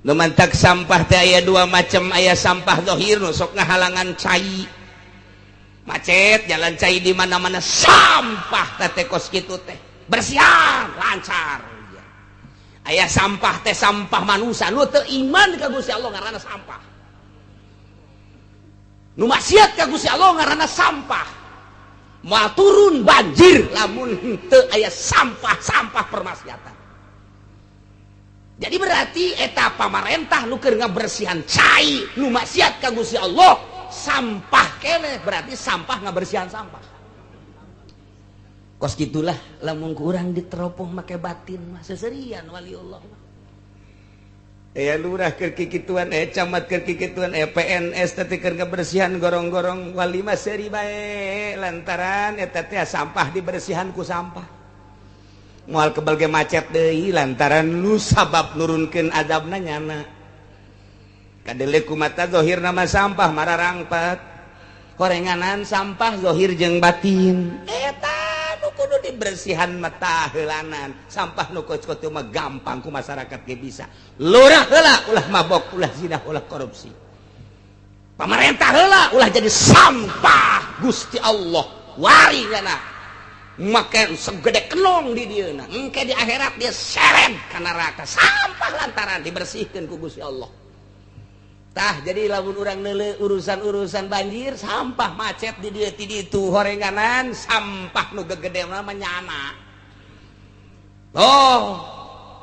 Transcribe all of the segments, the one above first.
Numantak sampah teh aya dua macam, aya sampah zahir nu sok ngahalangan cai. Macet jalan cai di mana-mana sampah teh kos kitu teh. Bersihan lancar. Aya sampah teh sampah manusia nu teu iman ka Gusti Allah ngaranna sampah. Nu maksiat ka Gusti Allah ngaranna sampah. Moal turun banjir lamun teu aya sampah-sampah permaksiatan. Jadi berarti eta pamarentah nu keur ngabersihan cai nu maksiat ka Gusti Allah sampah keneh berarti sampah ngabersihan sampah. Kos gitulah lamun kurang diteropong make batin mah seserian waliullah. Ya lurah keur kikituan camat keur kikituan PNS teh keur ngabersihan gorong-gorong wali mah seuri bae lantaran eta teh sampah dibersihan ku sampah. Moal kebal ge macet deui lantaran nu sabab nurunkeun adabna nyana. Kadele kumata zahir nama sampah mararangpat. Korenganan sampah zahir jeung batin. Eta nu kudu dibersihan mata heulanan. Sampah nu koc-koc mah gampang ku masyarakat ge bisa. Lurah heula ulah mabok, ulah zina, ulah korupsi. Pamarentah heula ulah jadi sampah Gusti Allah. Wari cenah. Makan segede kenong di dia engke di akhirat dia seret ke neraka sampah lantaran dibersihkan ku Gusti Allah. Tah jadi lamun urang neuleuh urusan banjir sampah macet di dieu ti ditu horenganan sampah nu gegede mah nyana. Oh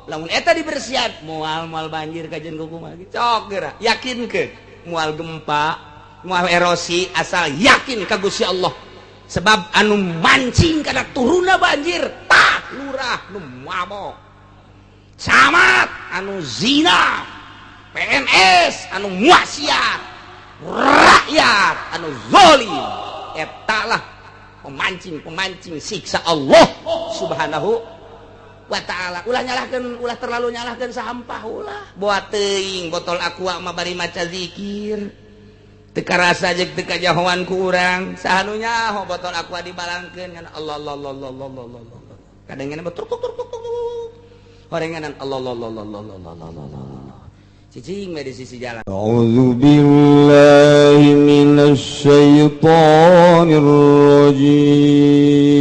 lamun eta dibersihan moal banjir kajen kumaha cok geura yakin ke moal gempa moal erosi asal yakin ka Gusti Allah. Sebab anu mancing kada turuna banjir tah lurah nu mabok camat anu zina PNS anu maksiat rakyat anu zalim eta lah pemancing siksa Allah Subhanahu wa taala. Ulah terlalu nyalahkeun sampah ulah buat teuing botol aqua mah bari maca zikir teka rasa jeung teu kajahoan ku urang sahanunya botol aqua dibalangkeun kana Allah kadangnya betul horenganan Allah cicing mah di sisi jalan. A'udzu billahi minasy syaithanir rajim.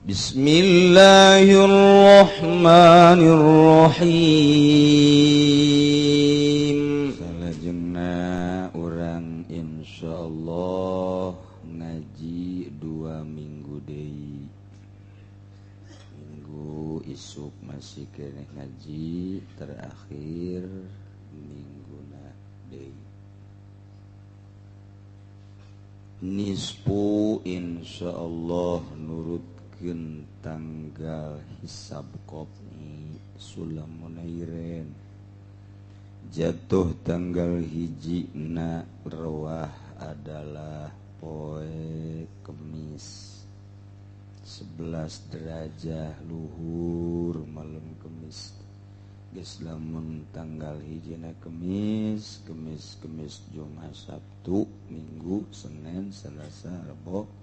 Bismillahirrahmanirrahim. Salajengna urang insyaallah ngaji 2 minggu deui. Minggu isuk masih keneh ngaji terakhir mingguna deui. Nisfu insyaallah nurut tanggal hisab kopni sulamunairen jatuh tanggal hijina rawah adalah poe Kemis 11 derajat luhur malam Kemis geus lamun tanggal hijina Kemis Jumat Sabtu Minggu Senin Selasa Rebo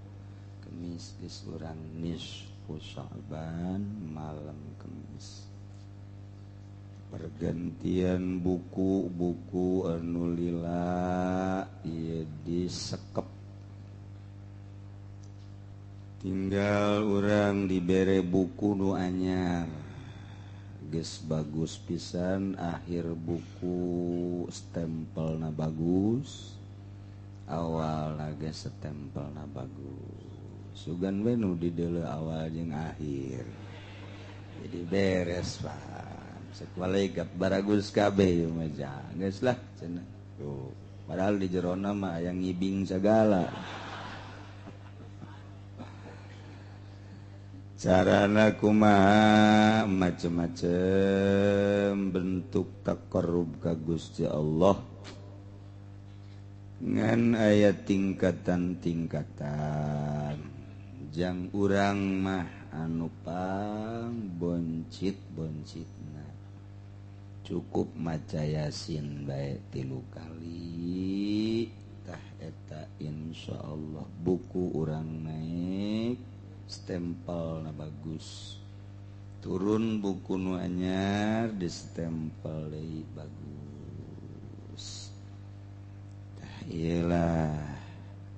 Kemis geus urang nisfu Sya'ban malam Kemis. Pergantian buku anu lila ieu disekep. Tinggal urang dibere buku nu anyar. Geus bagus pisan akhir buku stempelna bagus. Awalna geus stempelna bagus. Sugan we nu dideuleu awal jeung akhir. Jadi beres Pak. Sakualaikat baragus kabeh ieu mah geus lah cenah. Tuh, padahal di jerona mah aya ngibing sagala. Carana kumaha macem-macem bentuk taqarrub ka Gusti Allah. Ngan aya tingkatan-tingkatan. Jang urang mah anu pang boncit-boncitna cukup maca Yasin bae 3 kali tah eta insyaallah buku urang naik stempel na bagus turun buku nu anyar di stempel deui bagus tah iyalah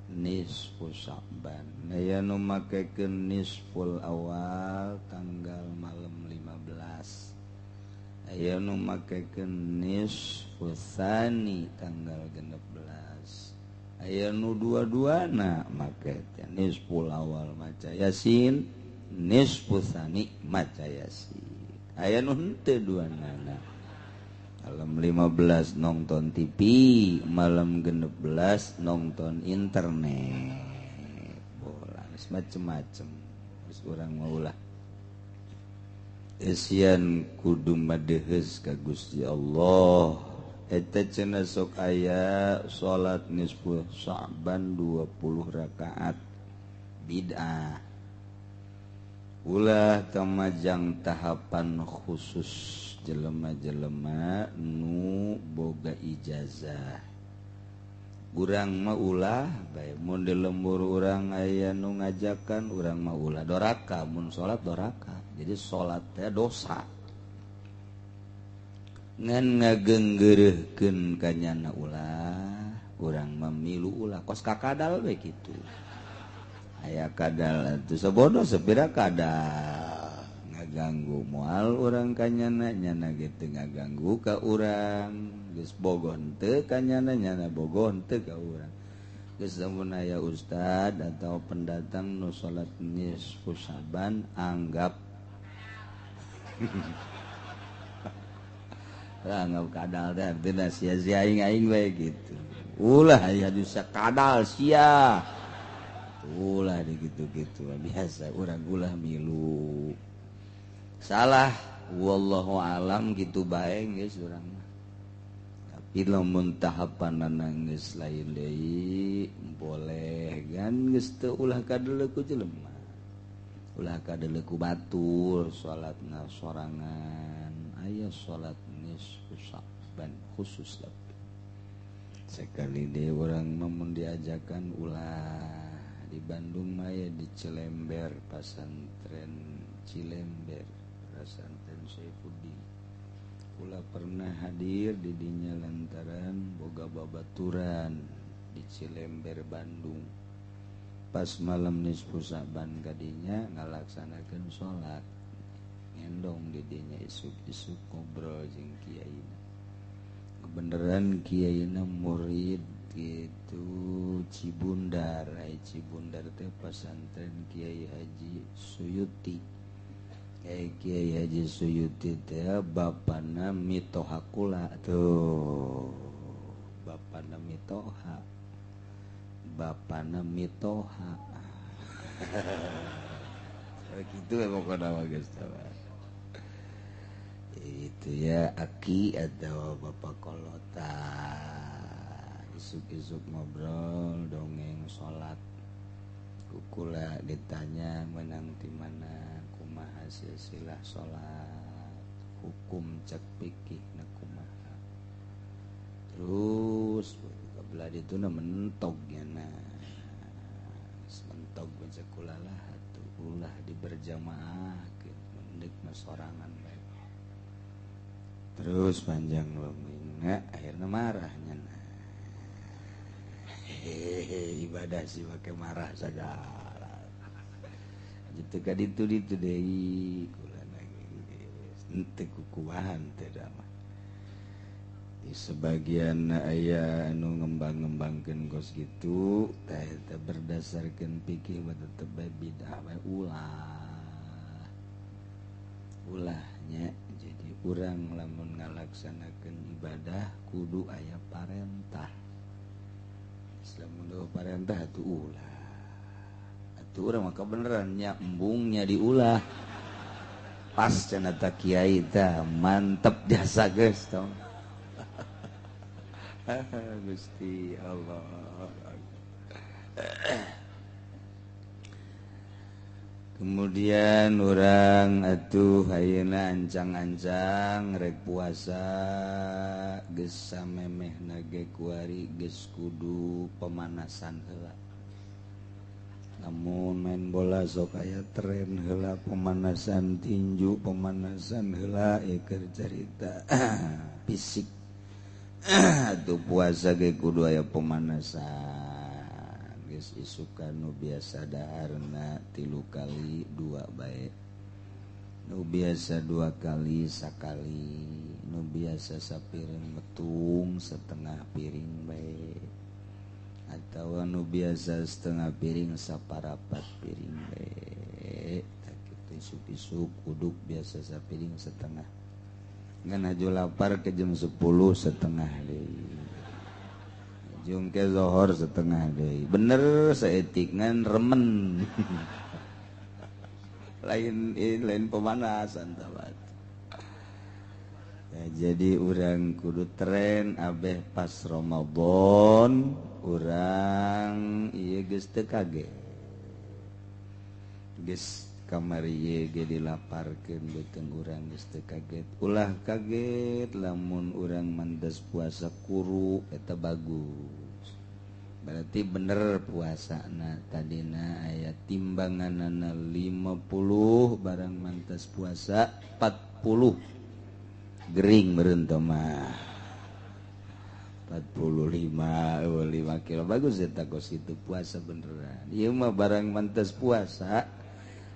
nisfu Sya'ban aya nu makekeun nisful awal tanggal malam 15 aya nu makekeun nisfu tsani tanggal 16 aya nu dua-duana make teh nisful awal maca yasin nisfu tsani maca yasin aya nu henteu duanana malam 15 nonton TV malam 16 nonton internet bola macem-macem terus urang maulah esian kudu madehes ka Gusti Allah eta cenah sok aya salat nisfu Sya'ban 20 rakaat bid'ah ulah tamajang tahapan khusus jelema-jelema nu boga ijazah urang mah ulah bae mun di lembur urang aya nu ngajakan urang mah ulah doraka mun salat doraka jadi salat teh dosa ngan ngageunggeureurkeun kanyana ulah urang mah milu ulah kos kakadal we kitu aya kadal atuh sabodo sepira kadal ngaganggu moal urang kanyana nyana gitu ngaganggu ka urang geus bogoh henteu kanyana nyana bogoh henteu ka urang geus lamun aya ustad atau pendatang nu salat nisfu Sya'ban anggap anggap kadal teh artina sia-sia aing we gitu ulah aya dusa kadal sia ulah digitu-gitu biasa urang ulah milu salah wallahu alam gitu bae geus urang mah tapi lamun tahapanana geus lain deui boleh kan geus teu ulah kadeuleu ku jelema ulah kadeuleu ku batur salatna sorangan aya salat nisfu Sya'ban khusus tapi sekali deui urang mah mun diajakan ulah di Bandung mah ya di Cilember pasantren Cilember pesantren Saifuddin kula pernah hadir di dinya lantaran boga babaturan di Cilember Bandung pas malam nisfu Sya'ban kadinya ngalaksanakeun salat ngendong di dinya isuk-isuk ngobrol jeung kiyaina kebeneran kiyaina murid gitu Cibundar Cibundar teh pesantren Kiai Haji Suyuti Kiai Haji Suyuti teh bapana Mitoha kula tuh bapana Mitoha gitu emang kana geus itu ya aki atau bapak kolota isuk-isuk ngobrol dongeng salat kukula ditanya menang di mana kumaha silsilah salat hukum cek fikih na kumaha terus kabelah itu na mentok nya mentok baca kulalah atuh ulah diberjamaah mendek na sorangan bae terus panjang lomingna akhirnya marahnya ibadah sih pakai marah segala gitu kan itu deui kula henteu kukuahan teh da mah di sebagian aya anu ngembang-ngembangkeun kos gitu tah eta berdasarkeun fikih mah tetep bae bidah bae ulahnya jadi urang lamun ngalaksanakeun ibadah kudu aya parentah lamun do parentah atuh ulah atuh urang mah kebeneran nya embungnya diulah pas cenah ta kiai tah mantep jasa geus tong Gusti Allah Kemudian orang atuh ayeuna ancang-ancang rek puasa geus samemehna ge kuari geus kudu pemanasan heula. Namun main bola sok aya tren heula pemanasan tinju, pemanasan heula keur carita fisik. Atuh puasa ge kudu aya pemanasan. Geus isukan nu biasa daharna 3 kali 2 bae. Nu biasa 2 kali sakali, nu biasa sapiring metung setengah piring bae. Atawa nu biasa setengah piring saparapat piring bae. Tah kitu isuk-isuk uduk biasa sapiring setengah. Ngan aju lapar ke jam 10 setengah deui. Jung ke zohor setengah deui. Bener saeutik ngan remen. lain pemanasan tabat. Ya, jadi urang kudu tren abeh pas Ramadan urang ieu geus teu kaget. Geus kamari ieu ge dilaparkeun beuteung urang geus teu kaget. Ulah kaget lamun urang mantes puasa kuru eta bagus. Berarti bener puasana tadina aya timbanganana 50 barang mantes puasa 40 gering meureun teh mah 45 5 kilo bagus eta kos itu puasa beneran. Ieu mah barang mantes puasa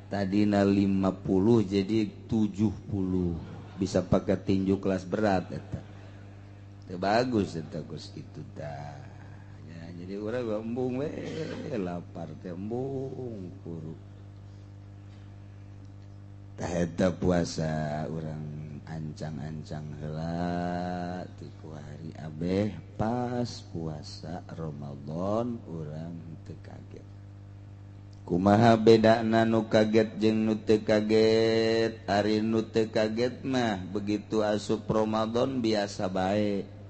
tadina 50 jadi 70 bisa pakai tinju kelas berat eta. Teu bagus eta kos kitu tah. Jadi urang embung we lapar teh embung kuru. Tah eta puasa urang ancang-ancang heula ti ku hari abeh pas puasa Ramadan urang teu kaget. Kumaha bedana nu kaget jeung nu teu kaget? Ari nu teu kaget mah begitu asup Ramadan biasa bae.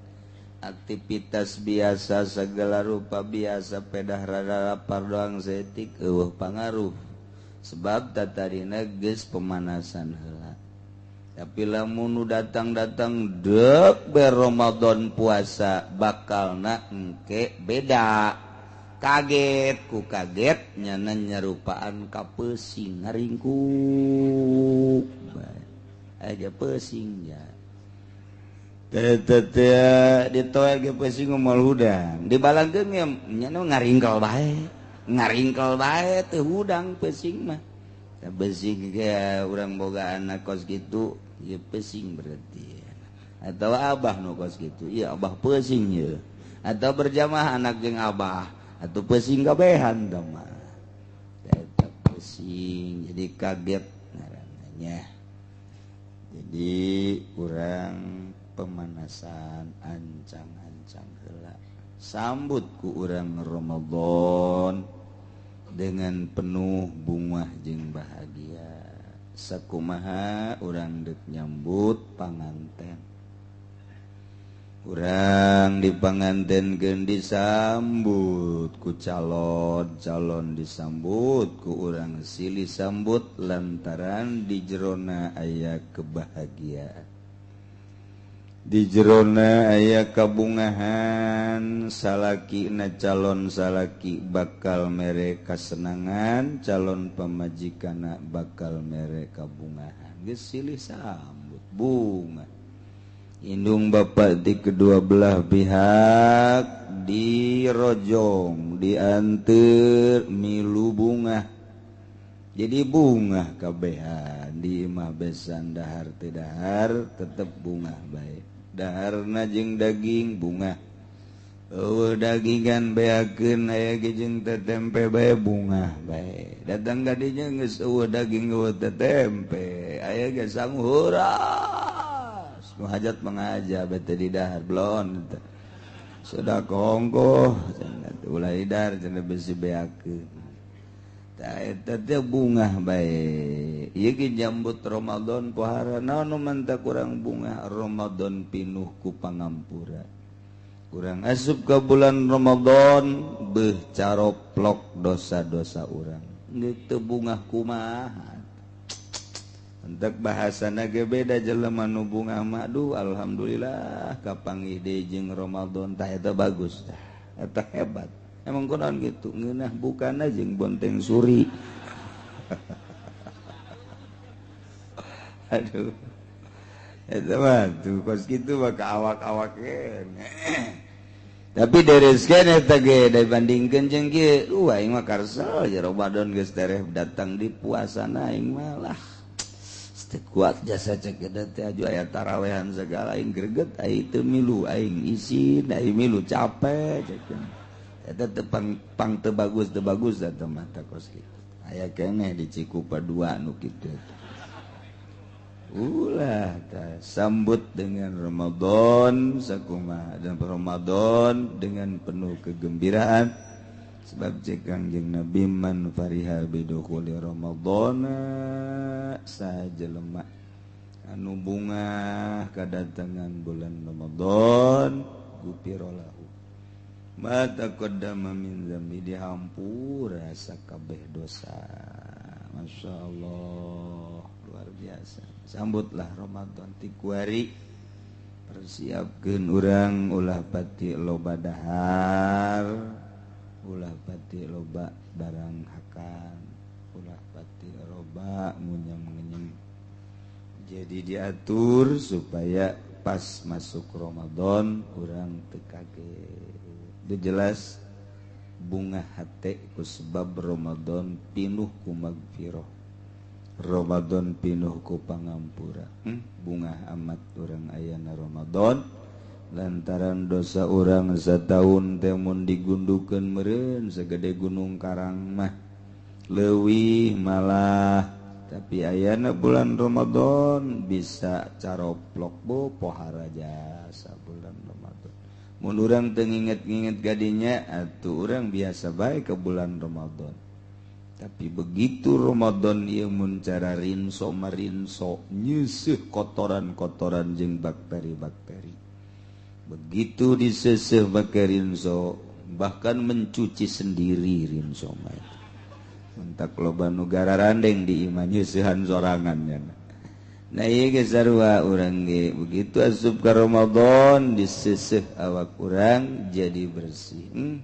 Aktivitas biasa segala rupa biasa pedah rada lapar doang setik eueuh pangaruh sebab tatarina geus pemanasan heula. Tapi lamun nu datang-datang deuk be Ramadan puasa bakalna engke beda. Kaget ku kaget nyana nyarupaan ka peusing ngaringkuk aja peusing ya. Ditoel ge pesing moal hudang dibalangkeun nya ngaringkel bae teu hudang pesing mah. Pesing ge urang boga anak kos kitu ieu pesing berarti. Atau abah nu kos kitu ieu abah pesing ieu. Atau berjamaah anak jeung abah atuh pesing kabehan tah mah. Eta pesing jadi kaget ngaranna. Jadi urang pemanasan ancang-ancang heula sambut ku urang Ramadan dengan penuh bunga jeung bahagia. Sakumaha urang deuk nyambut panganten. Urang dipangantenkeun disambut ku calon disambut ku urang silih sambut lantaran di jerona aya kebahagiaan. Di jerona aya kabungahan salakina calon salaki bakal mere kasenangan calon pamajikana bakal mere kabungahan geus silih sambut bunga indung bapak di kedua belah pihak dirojong dianteur milu bunga jadi bunga kabehan di imah besan dahar teu dahar tetep bunga bae. Daharna jeung daging bunga. Eueuh dagingan beakeun aya ge jeung tetempe bae bunga bae. Datang ka dinya geus eueuh daging eueuh tetempe, aya ge sanghuras. Nu hajat mangaja bete di dahar belon teh. Sudah kongko cenah ulah idar cenah besi beakeun. Tah eta teh bunga bae. Ieu ge nyambut Ramadan pohara naon nu manta kurang bunga Ramadan pinuh ku pangampura. Urang asup ka bulan Ramadan beuh caroplok dosa-dosa urang. gitu bunga kumaha untuk bahasana ge beda jelema nu bunga madu alhamdulillah kapanggih deui jeung Ramadan tah eta bagus tah eta hebat emang kunaon gitu ngeunah bukana jeung bonteng suri aduh eta mah tuh kos kitu mah ka awak-awak tapi bereskeun eta ge dibandingkeun jeung kieu aing mah karsel ya Ramadan geus tereh datang di puasana aing mah lah teu kuat jasa cek eta teh aju aya tarawehan segala aing greget aing teu milu aing isin aing milu capek cek eta teu pang teu bagus eta mah teh kos kitu aya keneh di Cikupa 2 nu kitu ulah sambut dengan Ramadan sakumaha dan Ramadan dengan penuh kegembiraan sebab cek Kangjeng Nabi man fariha bidukhuli Ramadan sajelema anu bungah kadatangan bulan Ramadan gufira lahu ma taqaddama min dzambi dihampura sakabeh dosa masyaallah luar biasa sambutlah Ramadan ti kuari persiapkeun urang ulah pati loba dahar ulah pati loba barang hakan ulah pati loba ngunyem-ngunyem jadi diatur supaya pas masuk Ramadan urang teu kaget itu jelas bunga hate ku sebab Ramadan pinuh ku magfirah Ramadan pinuh ku pangampura bunga amat urang ayana Ramadan lantaran dosa urang sataun teh mun digundukeun meureun sagede gunung Karang mah leuwih malah tapi ayana bulan Ramadan bisa caroplok pohara jasa bulan Ramadan mun urang teu nginget-nginget gadinya atuh urang biasa bae ke bulan Ramadan tapi begitu Ramadan ieu mun cara rinso marinso nyeuseut kotoran-kotoran jeung bakteri-bakteri begitu diseseuh make rinso bahkan mencuci sendiri rinso mah mentak loba nu gararandeng di imah nyeusehan sorangannya nah ieu ge sarua urang ge begitu asup ka Ramadan diseseuh awak urang jadi bersih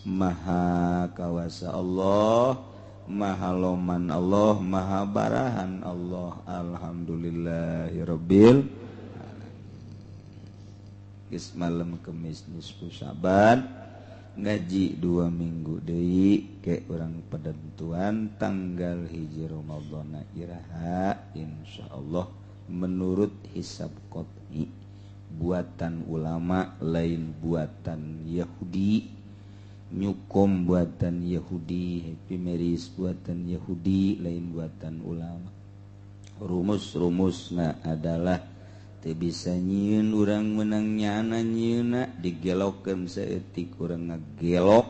maha kawasa Allah maha loman Allah maha barahan Allah alhamdulillahirabbil geus malam Kemis nisfu Saban ngaji 2 minggu deui ke urang penentuan tanggal 1 Ramadan iraha insyaallah menurut hisab qot'i buatan ulama lain buatan Yahudi nyukum buatan Yahudi Happy Meris buatan Yahudi lain buatan ulama rumus-rumusna adalah teu bisa nyieun urang menang nyana nyieunna digelokeun saeutik urang ngagelok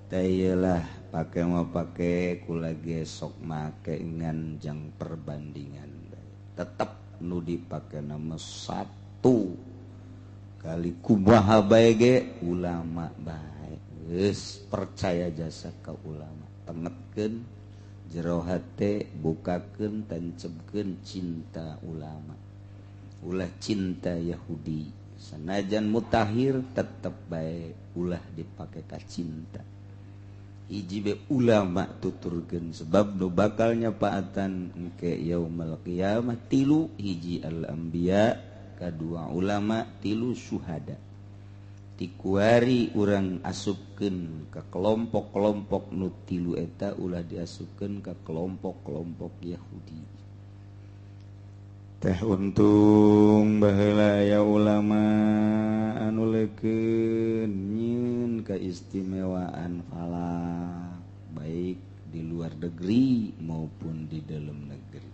tayelah pake mah pake kula ge sok make ngan jang perbandingan tetep nu dipake nama 1 kali kumaha bae ge ulama bae geus percaya jasa ka ulama tengetkeun jero hate bukakeun tancepkeun cinta ulama ulah cinta Yahudi sanajan mutahhir tetep bae ulah dipake ka cinta hiji be ulama tuturkeun sebab nu bakal nyapaatan engke yaumul qiyamah 3 hiji al-anbiya kadua ulama 3 syuhada tikuari urang asupkeun ka kelompok-kelompok nu 3 eta ulah diasupkeun ka kelompok-kelompok Yahudi teh untung baheula ya ulama anu leukeun nyieun keistimewaan falak baik di luar negeri maupun di dalam negeri.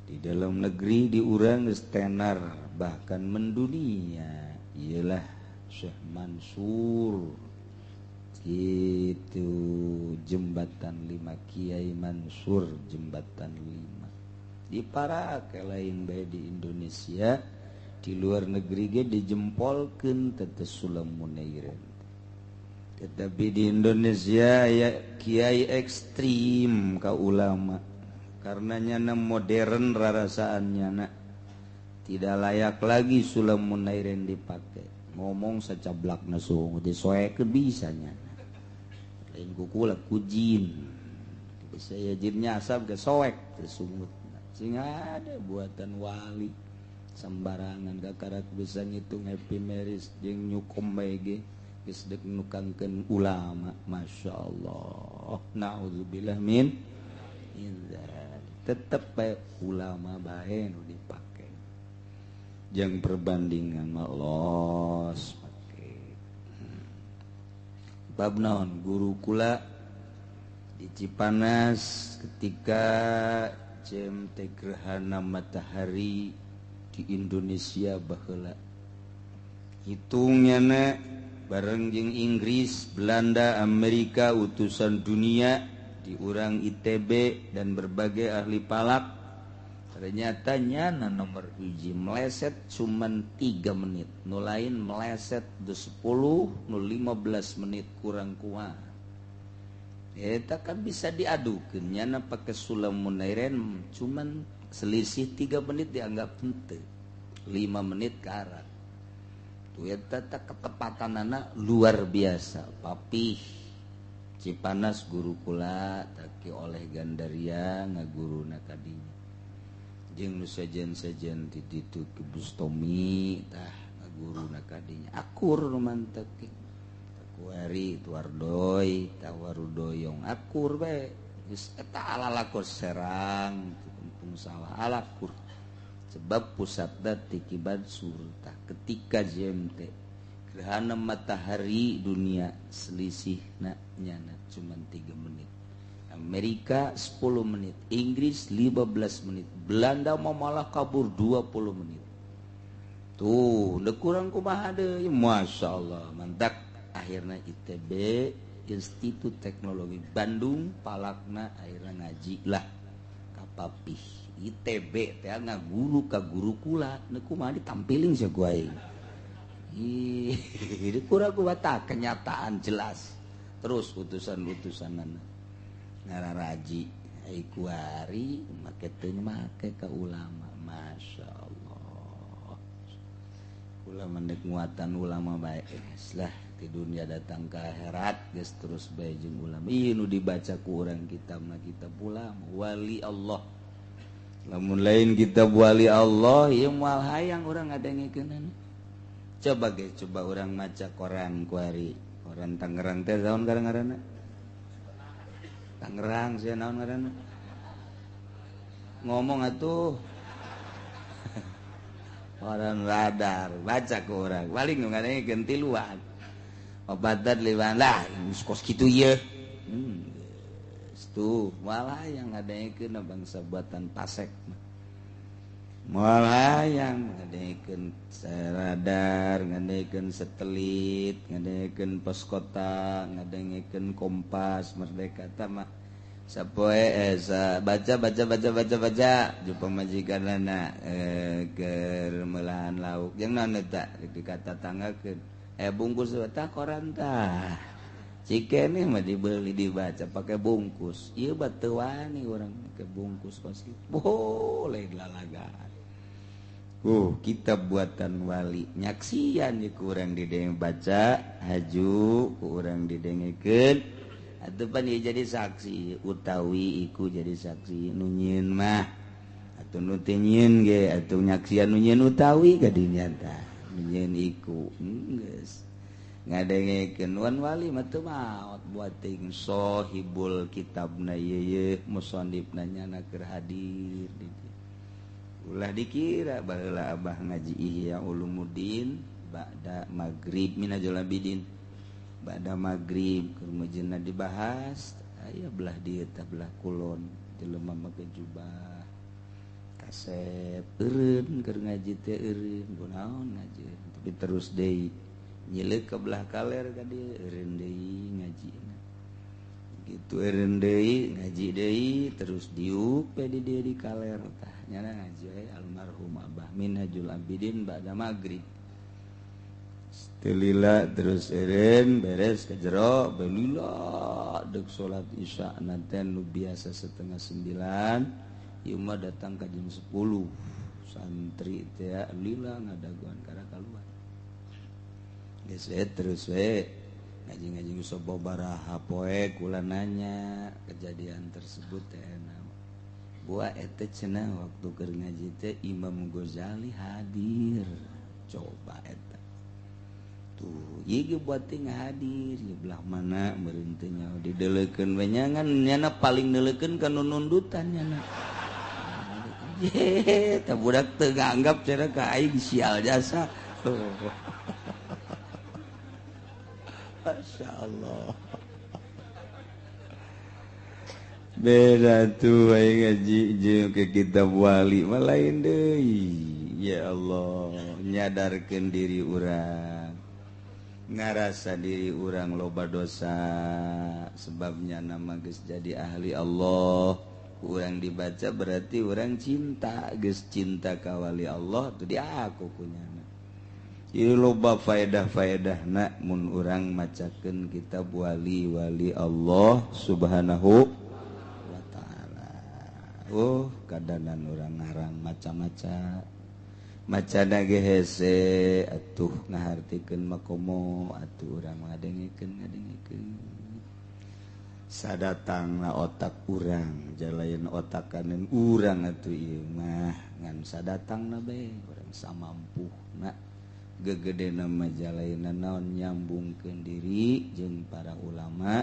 Di dalam negeri di urang geus tenar bahkan mendunia ialah Syekh Mansur gitu jembatan 5 Kiai Mansur jembatan 5 diparake lain bae di Indonesia di luar negeri ge dijempolkeun tetes Sulam Munairin tetapi di Indonesia ya kiai ekstrim ka ulama karenanya modern rarasaannya nak tidak layak lagi sulamun nairen dipakai ngomong sacablak nasu disoekeun bisanya lain kukula kujin saya jinnya asap ke soek tersumut sehingga ada buatan wali sembarangan gakarak bisa ngitung happy marriage jeung nyukum mege geus deuk nukangkeun ulama masyaallah naudzubillah min tetep bae ulama bae nu dipake jeung perbandingan malos pake bab naon guru kula di Cipanas ketika jam teh gerhana matahari di Indonesia baheula hitungnya na bareng jeung Inggris, Belanda, Amerika, utusan dunia di urang ITB dan berbagai ahli palak ternyata nyana nomor hiji meleset cuman 3 menit nu lain meleset 10 nu 15 menit kurang kuat eta kan bisa diadukeun nyana pake sulamun nairen cuman selisih 3 menit dianggap henteu 5 menit ke arah tuh eta ketepatanana luar biasa papih Cipanas guru kula taki oleh Gandaria ngaguruna kadinya jeung nu sajen-sajen di ditu ke Bustomi tah ngaguruna kadinya akur mantep kuari tuardoi tawarudoyong akur bae geus eta alalakur serang tumpung salah alakur sebab pusatna ti Kibad Surta ketika JMT gerhana matahari dunia selisihna nyana cuman 3 menit Amerika 10 menit Inggris 15 menit Belanda mau malah kabur 20 menit tuh udah kurang kumaha deui masyaallah mantap akhirnya ITB Institut Teknologi Bandung palakna akhirnya ngaji lah kapapih ITB teh ngaguru ka guru kula nu kumaha ditampilin sia ku aing ih kurang kumaha kenyataan jelas terus utusan-utusanana ngararaji ai kuari make teu make ka ulama masyaallah kula mendek nguatan ulama bae lah di dunia datang ke akhirat geus terus bae jeung ulama ieu nu dibaca ku urang kitabna kitab ulama wali Allah lamun lain kitab wali Allah ieu moal hayang urang ngadengikeun coba ge coba urang maca koran kuari koran Tangerang teh naon ngaranna Tangerang sia naon ngaranna ngomong atuh koran Radar baca ku urang paling nu ngadengikeun tiluan obatan liwan lah kos kitu ieu tuh malah yang ngadengkeun bangsa buatan Pasek malah yang ngadengkeun radar ngadengkeun satelit ngadengkeun pos kota ngadengkeun Kompas Merdeka tah mah sapoe baca jumpa majikanana keur meulahan lauk jeung naon eta dikata tanggakeun bungkus tah koran tah cikene mah dibeli dibaca pakai bungkus ieu batu wani urang pakai bungkus pasti boleh lalagaan kitab buatan wali nyaksian di kurang didenge baca haju kurang didengekeun atuh pan ieu jadi saksi utawi iku jadi saksi nu nyieun mah atuh nu teu nyieun ge atuh nyaksian nu nyieun utawi kadinya tah nu nyieun iku geus ngadengekeun wan wali mah teu maot buating sohibul kitabna ieu musannifna nyana keur hadir di ulah dikira baheula abah ngaji Ihya Ulumuddin ba'da maghrib minajul abidin ba'da maghrib keur meujeunna dibahas aya belah dieu tah belah kulon jelema make jubah kasep eureun keur ngaji teh eureun kunaon ngaji tapi terus deui nyileuk ke belah kaler ka dieu eureun deui ngajina gitu eureun deui ngaji deui terus diuk pe di dieu di kaler tah nyana ngaji almarhum Abah Minhajul Abidin ba'da maghrib lila terus beres ke jero belila dek salat isya nanten nu biasa setengah 9 ieu mah datang ka jam 10 santri teh lila ngadaguan karena kaluar geus terus we ngaji-ngaji sababaraha poe kula nanya kejadian tersebut teh buah eta cenah waktu keur ngaji teh Imam Ghazali hadir coba eta tuh ieu buat teh hadir ya belah mana meureun teh nya dideulekeun we nyangan nyana paling neulekeun ka nu nundutan nyana ye tah budak teu nganggap cenah ka aing sial jasa masyaallah beda tuh aing ngaji jeung ke kitab wali mah lain deui ya Allah nyadarkeun diri urang ngarasa diri urang loba dosa sebabnya nama geus jadi ahli Allah urang dibaca berarti urang cinta geus cinta ka wali Allah teu diaku kunyana ieu loba faedah-faedahna mun urang macakeun kitab wali-wali Allah subhanahu wa ta'ala kadanan urang ngarang maca-maca macana ge hese atuh ngahartikeun makomo atuh urang ngadengikeun sadatangna otak urang jalayan otakaneun urang atuh ieu mah ngan sadatangna bae urang samampuhna gegedena mah jalayeuna naon nyambungkeun diri jeung para ulama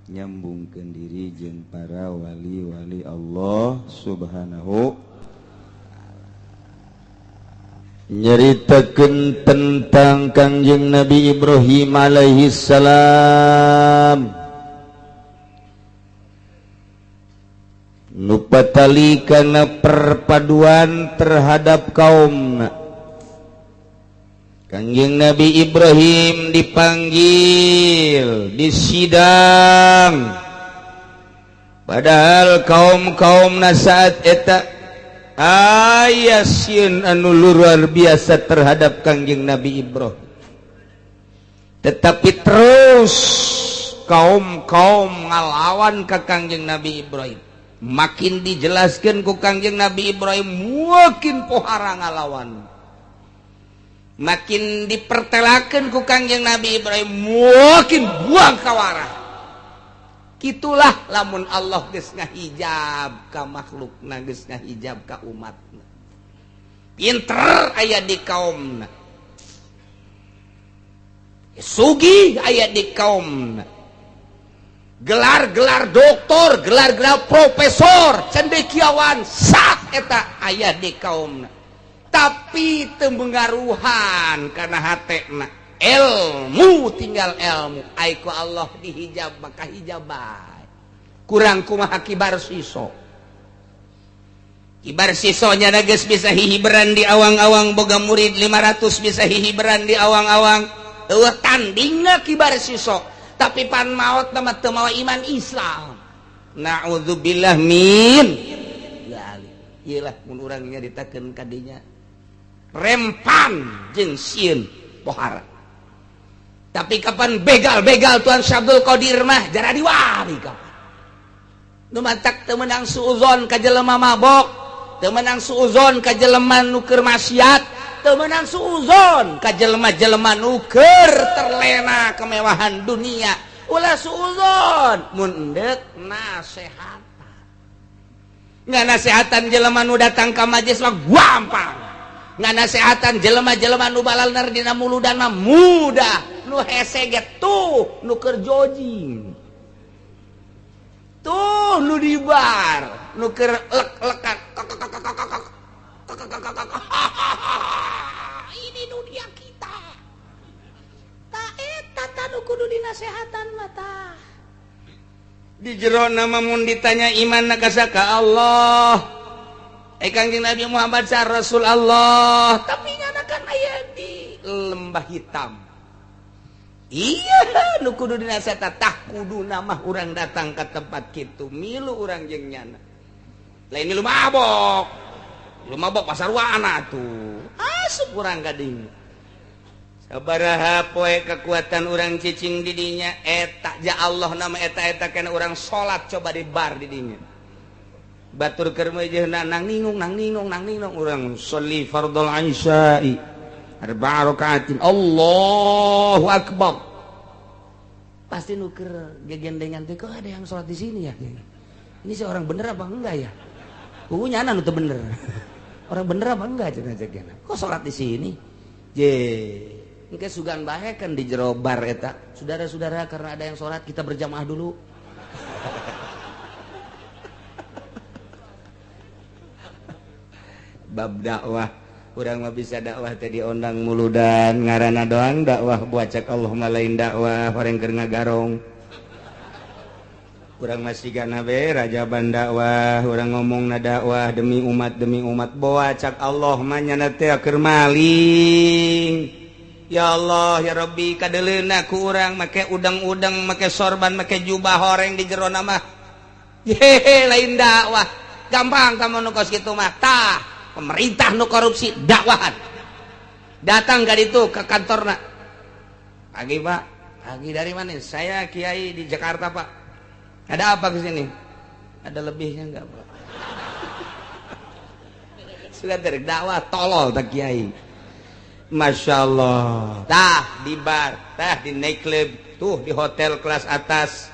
nyambungkeun diri jeung para wali-wali Allah subhanahu nyeritakeun tentang Kangjeng Nabi Ibrahim alaihi salam nu patali kana perpaduan terhadap kaumna. Kangjeng Nabi Ibrahim dipanggil di sidang padahal kaum-kaumna saat eta aya sieun anu luar biasa terhadap Kangjeng Nabi Ibrahim tetapi terus kaum-kaum ngalawan ka Kangjeng Nabi Ibrahim makin dijelaskeun ku Kangjeng Nabi Ibrahim makin pohara ngalawan makin dipertelakeun ku Kangjeng Nabi Ibrahim makin buang kawarah kitulah lamun Allah geus ngahijab ka makhlukna geus ngahijab ka umatna pinter aya di kaumna sugih aya di kaumna gelar-gelar doktor gelar-gelar profesor cendekiawan sak eta aya di kaumna tapi teu mengaruhan kana hatena ilmu tinggal ilmu aiku Allah dihijab maka hijabai kurang kumaha kibar siso nya geus bisa hihiberan di awang-awang boga murid 500 bisa hihiberan di awang-awang eueuh tandingna kibar siso tapi pan maot nama teu mawa iman Islam naudzubillah min ieu lah mun urang nyaritakeun ka dinya rempan jeung sieun pohara tapi kapan begal-begal Tuan Syabdul Qadir mah jara diwari kapan nu matak teu meunang suuzon ka jelema mabok teu meunang suuzon ka jelema nu keur maksiat teu meunang suuzon ka jelema-jelema nu keur terlena kemewahan dunia ulah suuzon mun endeuh nasehatan nganasehatan jelema nu datang ka majelis mah gampang nganasehatan jelema-jelema nu balalna dina muludan mah mudah nu hese ge tuh nu keur jojing tuh nu dibar nu keur lek-lekan ini dunia kita ta eta ta nu kudu dinasehatan mah tah di jero nama mun ditanya imanna ka saka Allah Kangjeng Nabi Muhammad sa Rasul Allah tapi nyana kan aya di lembah hitam iya nu kudu dinasehatan tah kudu mah urang datang ke tempat kitu milu urang jeung nyana lain milu mabok pasar wana tuh asup urang gading sabaraha poe kekuatan orang cicing didinya eta ja Allah nama eta kena orang salat coba di bar didinya batur keur meujeuhna nang ningung urang sholli fardhul isya'i arba'a rakaatin Allahu akbar pasti nuker gegendengan teh kok ada yang salat di sini ya ini sih orang bener apa enggak ya nyana nu teu bener orang bener apa enggak cenah kok salat di sini je engke sugan bae kan di jero bar eta saudara-saudara karena ada yang salat kita berjamaah dulu bab dakwah urang mah bisa dakwah teh diondang muludan ngaranna doang dakwah buacak Allah mah lain dakwah horeng keur ngagarong urang masih gana be rajaban dakwah urang ngomongna dakwah demi umat buacak Allah mah nyana teh keur maling ya Allah ya Rabbi kadeleuna ku urang make udang-udang make sorban make jubah horeng di jero mah yehe lain dakwah gampang kamu nu kos kitu mah tah pemerintah nu korupsi dakwahan datang ka ditu ke kantorna pagi Pak pagi dari mana saya kiai di Jakarta Pak ada apa ke sini ada lebihnya enggak Pak sudah dari dakwah tolol tak kiai Masya Allah tah di bar tah di nightclub tuh di hotel kelas atas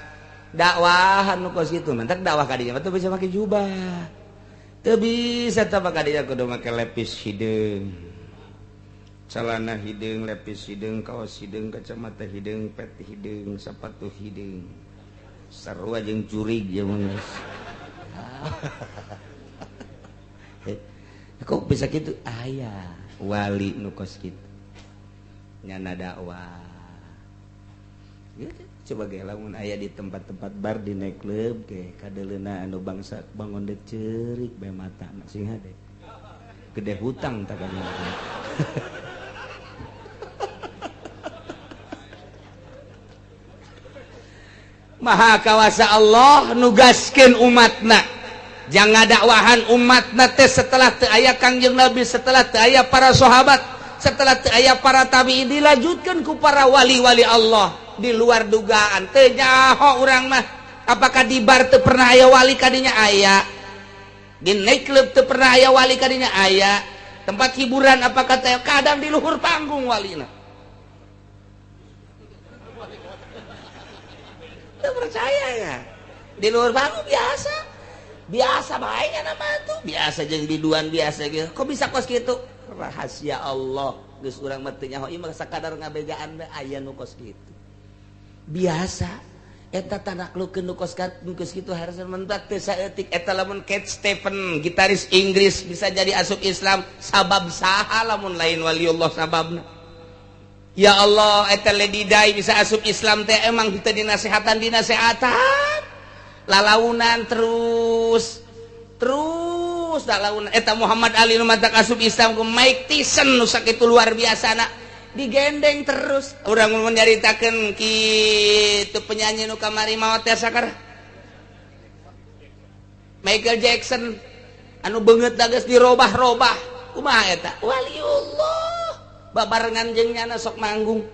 dakwahan nu kos kitu mantak dakwah ka dinya tuh bisa pakai jubah teu bisa tah ka dinya kudu make lepis hideung celana hideung lepis hideung kaos hideung kacamata hideung pet hideung sepatu hideung sarua jeung curig jeung geus kok bisa gitu aya wali nu kos kitu nyana dakwah gitu. Coba ge lamun aya di tempat-tempat bar di nightclub ge kadeleuna anu bangsa bangun deuk ceurik bae matana sing hade gede hutang tak kana Maha kawasa Allah nugaskeun umatna jangan dakwahan umatna teh setelah teu aya Kangjeng Nabi setelah teu aya para sahabat setelah teu aya para tabi'in dilanjutkeun ku para wali-wali Allah di luar dugaan teu nyaho urang mah apakah di bar teu pernah aya wali kadinya aya di nightclub teu pernah aya wali kadinya aya tempat hiburan apakah teh kadang di luhur panggung walina teu percaya ya di luhur panggung biasa bae nama tuh biasa jeung biduan biasa gitu kok bisa kos kitu rahasia Allah geus urang mah teu nyaho ieu mah sakadar ngabegaan bae aya nu kos kitu biasa eta tanakleukeun nu kos kitu hareusan mentak teu saeutik eta lamun Cat Stevens gitaris Inggris bisa jadi asup Islam sabab saha lamun lain waliullah sababna ya Allah eta Lady Di bisa asup Islam teh emang teu dinasehatan lalaunan terus lalaunan eta Muhammad Ali nu matak asup Islam ku Mike Tyson nu sakitu luar biasa na digendeng terus urang mun nyaritakeun kitu penyanyi nu kamari maot teh sakar Michael Jackson anu beungeut geus dirobah-robah kumaha eta waliullah babarengan jeung nyana sok manggung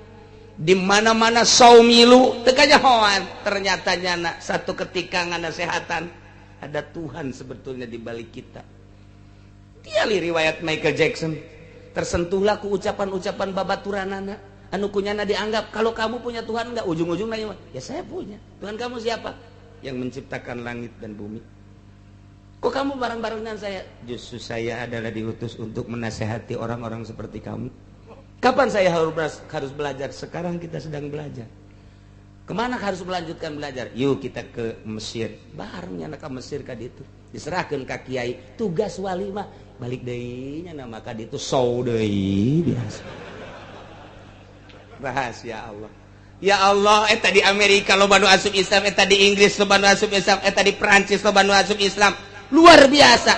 di mana-mana saumilu teu kanyahoan ternyata nyana satu ketika nganasehatan ada Tuhan sebetulnya di balik kita dia riwayat Michael Jackson tersentuhlah ku ucapan-ucapan babaturanana anu kunyana dianggap kalau kamu punya Tuhan enggak ujung-ujungnya ya saya punya Tuhan kamu siapa yang menciptakan langit dan bumi kok kamu bareng-barengan saya justru saya adalah diutus untuk menasehati orang-orang seperti kamu kapan saya harus belajar sekarang kita sedang belajar kemana harus melanjutkan belajar yuk kita ke Mesir bareng nyana ka Mesir ka ditu diserahkeun ka kiai tugas wali mah balik deui nya nama ka ditu sow deui biasa rahasia Allah ya Allah eta di Amerika loba nu asup Islam eta di Inggris loba nu asup Islam eta di Prancis loba nu asup Islam luar biasa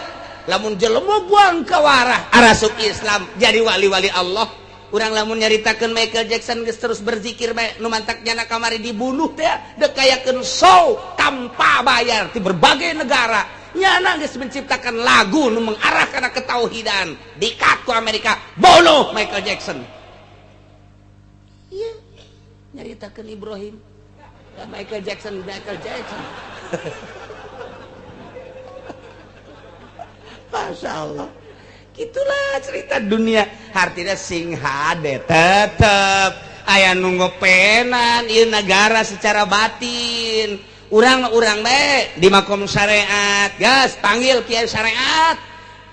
lamun jelema buang ka warah arasup Islam jadi wali-wali Allah urang lamun nyaritakeun Michael Jackson geus terus berzikir bae nu mantak nyana kamari dibunuh teh dek kayakeun show tanpa bayar di berbagai negara nyana geus menciptakan lagu nu mengarah kana ketauhidan dikat ku Amerika bunuh Michael Jackson nyaritakeun Ibrahim. Michael Jackson. Masya Allah. Gitulah cerita dunia. Artinya sing hade tetep aya nu ngopenan ieu negara secara batin. Urang bae di makom syariat, gas panggil kiai syariat.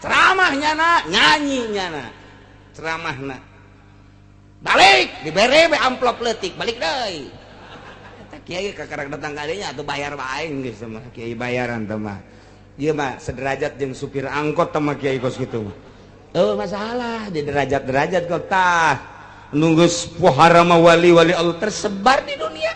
Ceramahnya nyanyinya ceramahna. Balik dibere be amplop leutik, balik deui. Eta kiai kakarek datang ka dinya atuh bayar bae geus mah kiai bayaran teh mah. Ieu mah sederajat jeung supir angkot teh mah kiai kos kitu mah. Masalah di derajat-derajat kok tah. Nunggus pohara mah wali-wali Allah tersebar di dunia.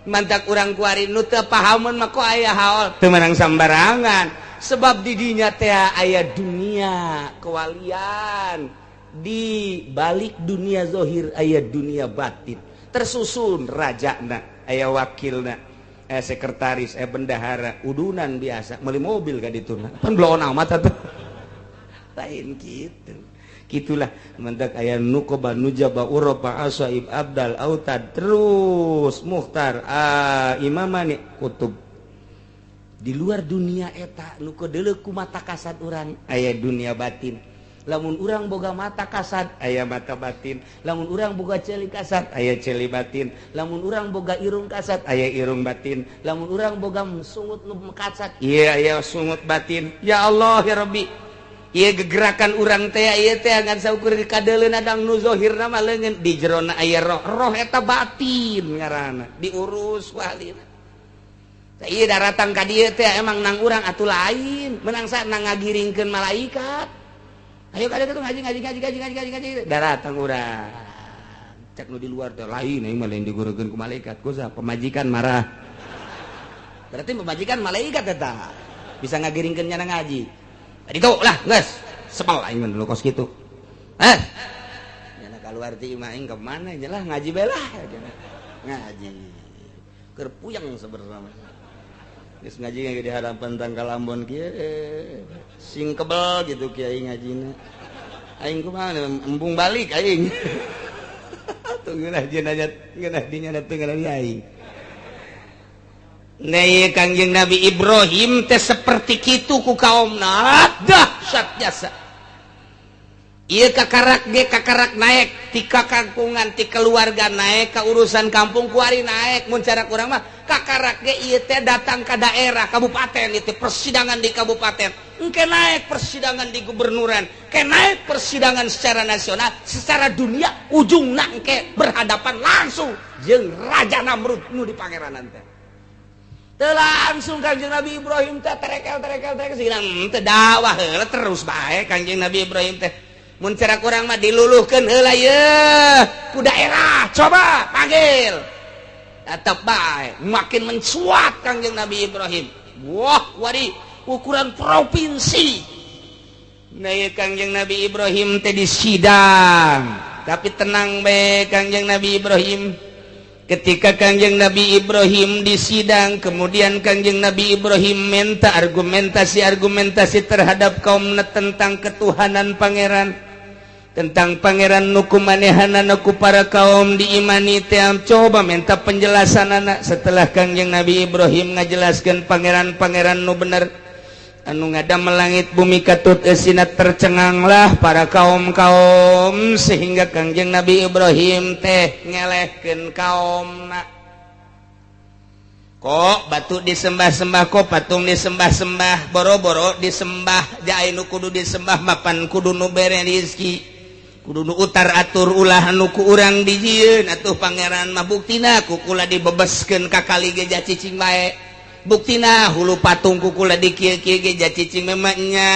Mantak urang kuari nu teu pahameun mah kok aya haol teu menang sambarangan. Sebab di dinya teh aya dunia kewalian. Di balik dunia zahir aya dunia batin. Tersusun rajana, aya wakilna, aya sekretaris, aya bendahara, udunan biasa, meuli mobil ka dituna. Pan bloon amat atuh. Lain gitu. Gitulah mentak aya nuqaba nujaba uropa asaib abdal autad terus muhtar imamani kutub. Di luar dunia eta nu kedeuleu ku mata kasat urang aya dunia batin. Lamun urang boga mata kasat aya mata batin, lamun urang boga celi kasat aya celi batin, lamun urang boga irung kasat aya irung batin, lamun urang boga sungut nu kasat ieu aya sungut batin. Ya Allah ya Rabbi, ieu gegerakan urang teh ieu teh ngan saukur dikadeuleuh adang nu zahirna mah leungeun di jerona aya roh eta batin ngaranna diurus walina. Ieu daratang ka dieu teh emang nang urang atuh lain, menang sa nang ngagiringkeun malaikat. Ayo kada tuh ngaji daratang urang. Cek nu di luar teh lain aing mah lain digurekeun ku malaikat. Kusa pemajikan marah. Berarti pemajikan malaikat eta. Bisa ngagiringkeun nya ngaji. Tadi tuh lah geus sepel aing mah dulu kos kitu. Nya kaluar ti imah aing ka mana nya lah ngaji bae lah. Ngaji. Keur puyeng sabersama. Geus ngaji di hadapan tangkal Ambon kieu sing kebel gitu kiai ngajina. Aing kumaha embung balik aing. Tunggulah jenazah ngeunah dinya datang ka aing. Nah, Kangjeng Nabi Ibrahim teh seperti kitu ku kaumna. Dahsyat jasa. Ieu kakarak ge kakarak naik ti kakampungan ti keluarga naik ka urusan kampung kuari naik mun cara urang mah kakarak ge ieu teh datang ka daerah kabupaten itu persidangan di kabupaten engke naik persidangan di gubernuran ke naik persidangan secara nasional secara dunia ujungna engke berhadapan langsung jeung Raja Namrud nu di pangeranan teh teu langsung Kangjeng Nabi Ibrahim teh terekel sigina teu dakwah heula terus bae Kangjeng Nabi Ibrahim teh mun cara kurang mah diluluhkeun heula yeuh ku daerah coba panggil tetep bae makin mencuat Kangjeng Nabi Ibrahim wah wari ukuran provinsi nah ya Kangjeng Nabi Ibrahim teh di sidang tapi tenang bae Kangjeng Nabi Ibrahim ketika Kangjeng Nabi Ibrahim di sidang kemudian Kangjeng Nabi Ibrahim minta argumentasi terhadap kaumna tentang ketuhanan pangeran tentang pangeran nuku manehana nuku para kaum diimani teh coba minta penjelasan anak setelah Kangjeng Nabi Ibrahim ngajelaskeun pangeran-pangeran nu bener anu ngadamel langit bumi katut eusina tercenganglah para kaum-kaum sehingga Kangjeng Nabi Ibrahim teh ngelehkeun kaumna kok batu disembah-sembah kok patung disembah-sembah boro-boro disembah jae nu kudu disembah mapan kudu nu bere rezeki kudu nu utar atur ulah anu ku urang dijieun atuh pangeran mah buktina kukula dibebeskeun ka kali ge cicing bae buktina hulu patung kukula di kieu-kieu ge cicing memangnya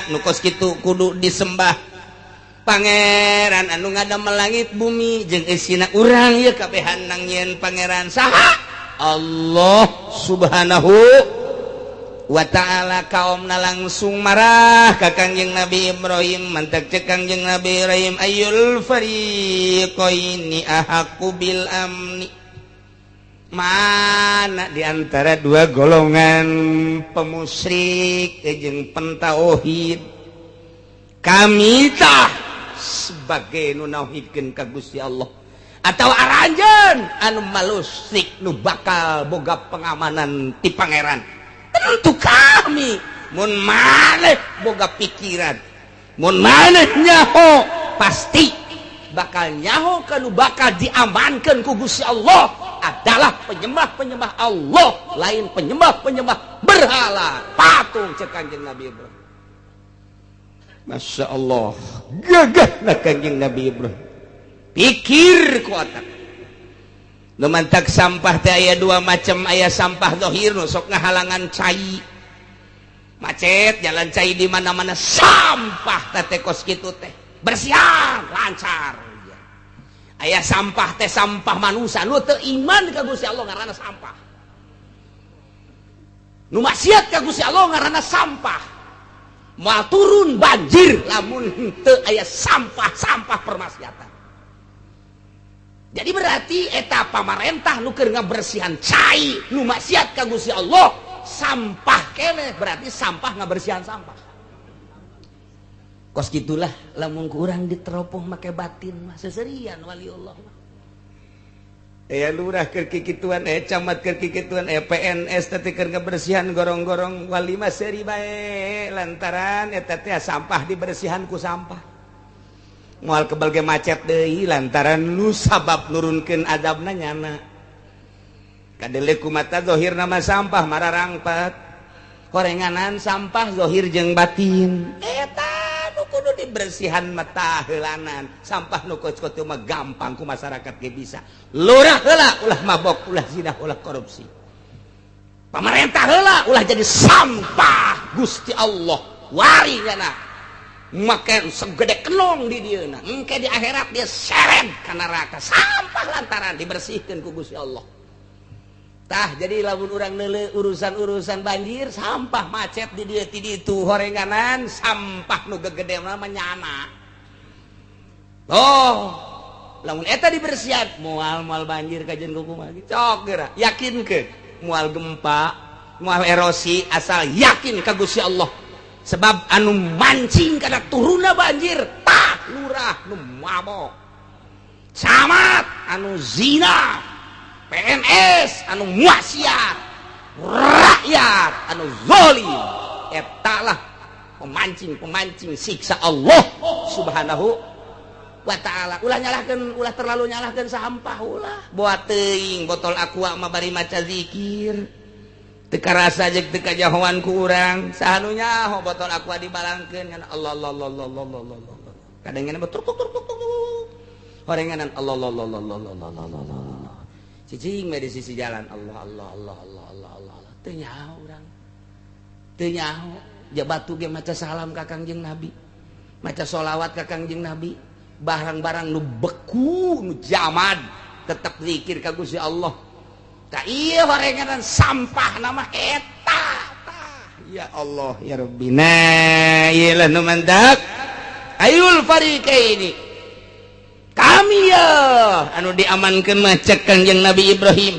nu kos kitu kudu disembah pangeran anu ngadamel langit bumi jeung eusina urang ieu kabehan nang nyieun pangeran saha Allah subhanahu wa ta'ala kaumna langsung marah ka Kangjeng Nabi Ibrahim mantak cek Kangjeng Nabi Ibrahim ayyul fariqaini ahaqqu bil amni mana di antara dua golongan pemusyrik jeung pentauhid kami tah sebagai nu nauhidkeun ka Gusti Allah atau aranjeun anu malusik nu bakal boga pengamanan ti pangeran. Tentu kami mun maneh boga pikiran, mun maneh nyaho pasti bakal nyaho kanu bakal diamankan ku Gusti Allah adalah penyembah-penyembah Allah, lain penyembah-penyembah berhala patung cek Kanjeng Nabi Ibrahim. Masya Allah, gagahna Kanjeng Nabi Ibrahim. Pikir ku otak. Nu mantak sampah teh aya dua macam, aya sampah zahir nu sok ngahalangan cai. Macet jalan cai di mana-mana sampah teh kos kitu teh. Bersihan lancar. Aya sampah teh sampah manusia nu teu iman ka Gusti Allah ngaranna sampah. Nu maksiat ka Gusti Allah ngaranna sampah. Moal turun banjir lamun teu aya sampah-sampah permaksiatan. Jadi berarti eta pamarentah nu keur ngabersihan cai nu maksiat ka Gusti Allah sampah keneh, berarti sampah ngabersihan sampah. Kos gitulah lamun kurang diteropong make batin mah seserian waliullah mah. Aya lurah keur kikituan, camat keur kikituan, PNS teh keur ngabersihan gorong-gorong wali mah seuri bae lantaran eta teh sampah dibersihan ku sampah. Moal kebal ge macet deui lantaran lu sabab nurunkeun adabna nyana. Kadele kumata zahirna mah sampah mararangpat. Horenganan sampah zahir jeung batin. Eta kudu dibersihan mata heulanan sampah nu kos-kos mah gampang ku masyarakat ge bisa lurah heula ulah mabok ulah zina ulah korupsi pamarentah heula ulah jadi sampah Gusti Allah wari nya make segede kenong di dieuna engke di akhirat dia seret ka neraka sampah lantaran dibersihkeun ku Gusti Allah. Tah jadi lamun urang neuleuh urusan-urusan banjir sampah macet di dieu ti ditu horenganan sampah nu gegede mah nyana. Oh, lamun eta dibersihan moal banjir kajen kumaha cok geura yakinkeun moal gempa moal erosi asal yakin ka Gusti Allah sebab anu mancing kana turunna banjir tah lurah nu mabok camat anu zina PNS anu maksiat rakyat anu zalim etalah pemancing siksa Allah Subhanahu wa taala. Ulah terlalu nyalahkeun sampah ulah buat teuing botol aqua mah bari maca zikir teu karasa jeung teu kajahoan ku urang sahanu nyaho botol aqua dibalangkeun kana Allah kadang-kadang betul horenganan Allah cicing di sisi jalan Allah teu nyaho urang teu nyaho jabatu ge maca salam ka Kangjeng Nabi maca sholawat ka Kangjeng Nabi barang-barang nu beku nu jamad tetep zikir ka Gusti Allah tah ieu horenganan sampah nama eta ya Allah ya Rabbina ieu lah nu mantak ayul fariqaini kami ya anu diamankan mah cek Kangjeng Nabi Ibrahim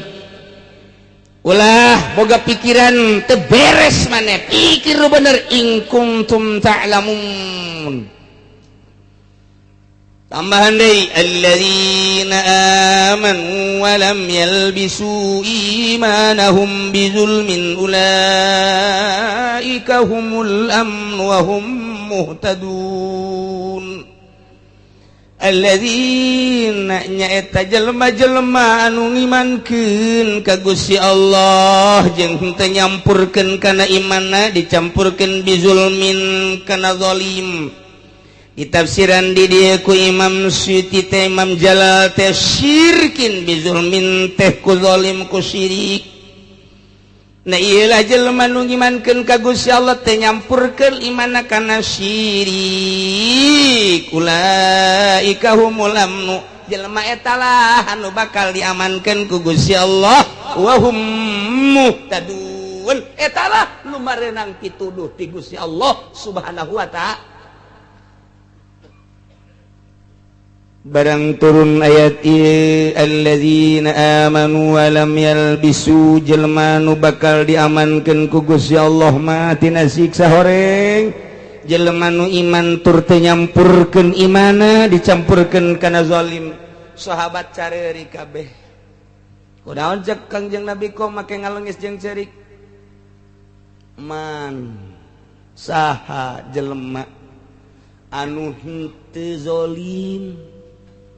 ulah boga pikiran teu beres maneh pikir bener in kuntum ta'lamun tambahan deui alladzina amanu wa lam yalbisu imanahum bizulmin ulaika humul amn wa hum muhtadun. Alladzina nyaeta jelema-jelema anu ngimankeun ka Gusti Allah jeung teu nyampurkeun kana imanna dicampurkeun bizulmin kana zalim. Ditafsiran di dieu ku Imam Suyuti teh Imam Jalal teh syirkin bizulmin teh ku zalim ku syirik. Nah iyalah jelema nu ngimankeun ka Gusti Allah teh nyampurkeun imanna kana syirik ulaika humul amnu jelema eta lah anu bakal diamankeun ku Gusti Allah wa hum muhtadun eta lah nu mareunang pituduh ti Gusti Allah Subhanahu wa ta'ala. Barang turun ayat ieu alladzina amanu wa lam yalbisu jelema nu bakal diamankeun ku Gusti Allah mah tina siksa horeng jelema nu iman tur teu nyampurkeun imanna dicampurkeun kana zalim sahabat careueuri kabeh. Kunaon cek Kangjeng Nabi kok make ngalengis jeung ceurik? Man saha jelema anu henteu zalim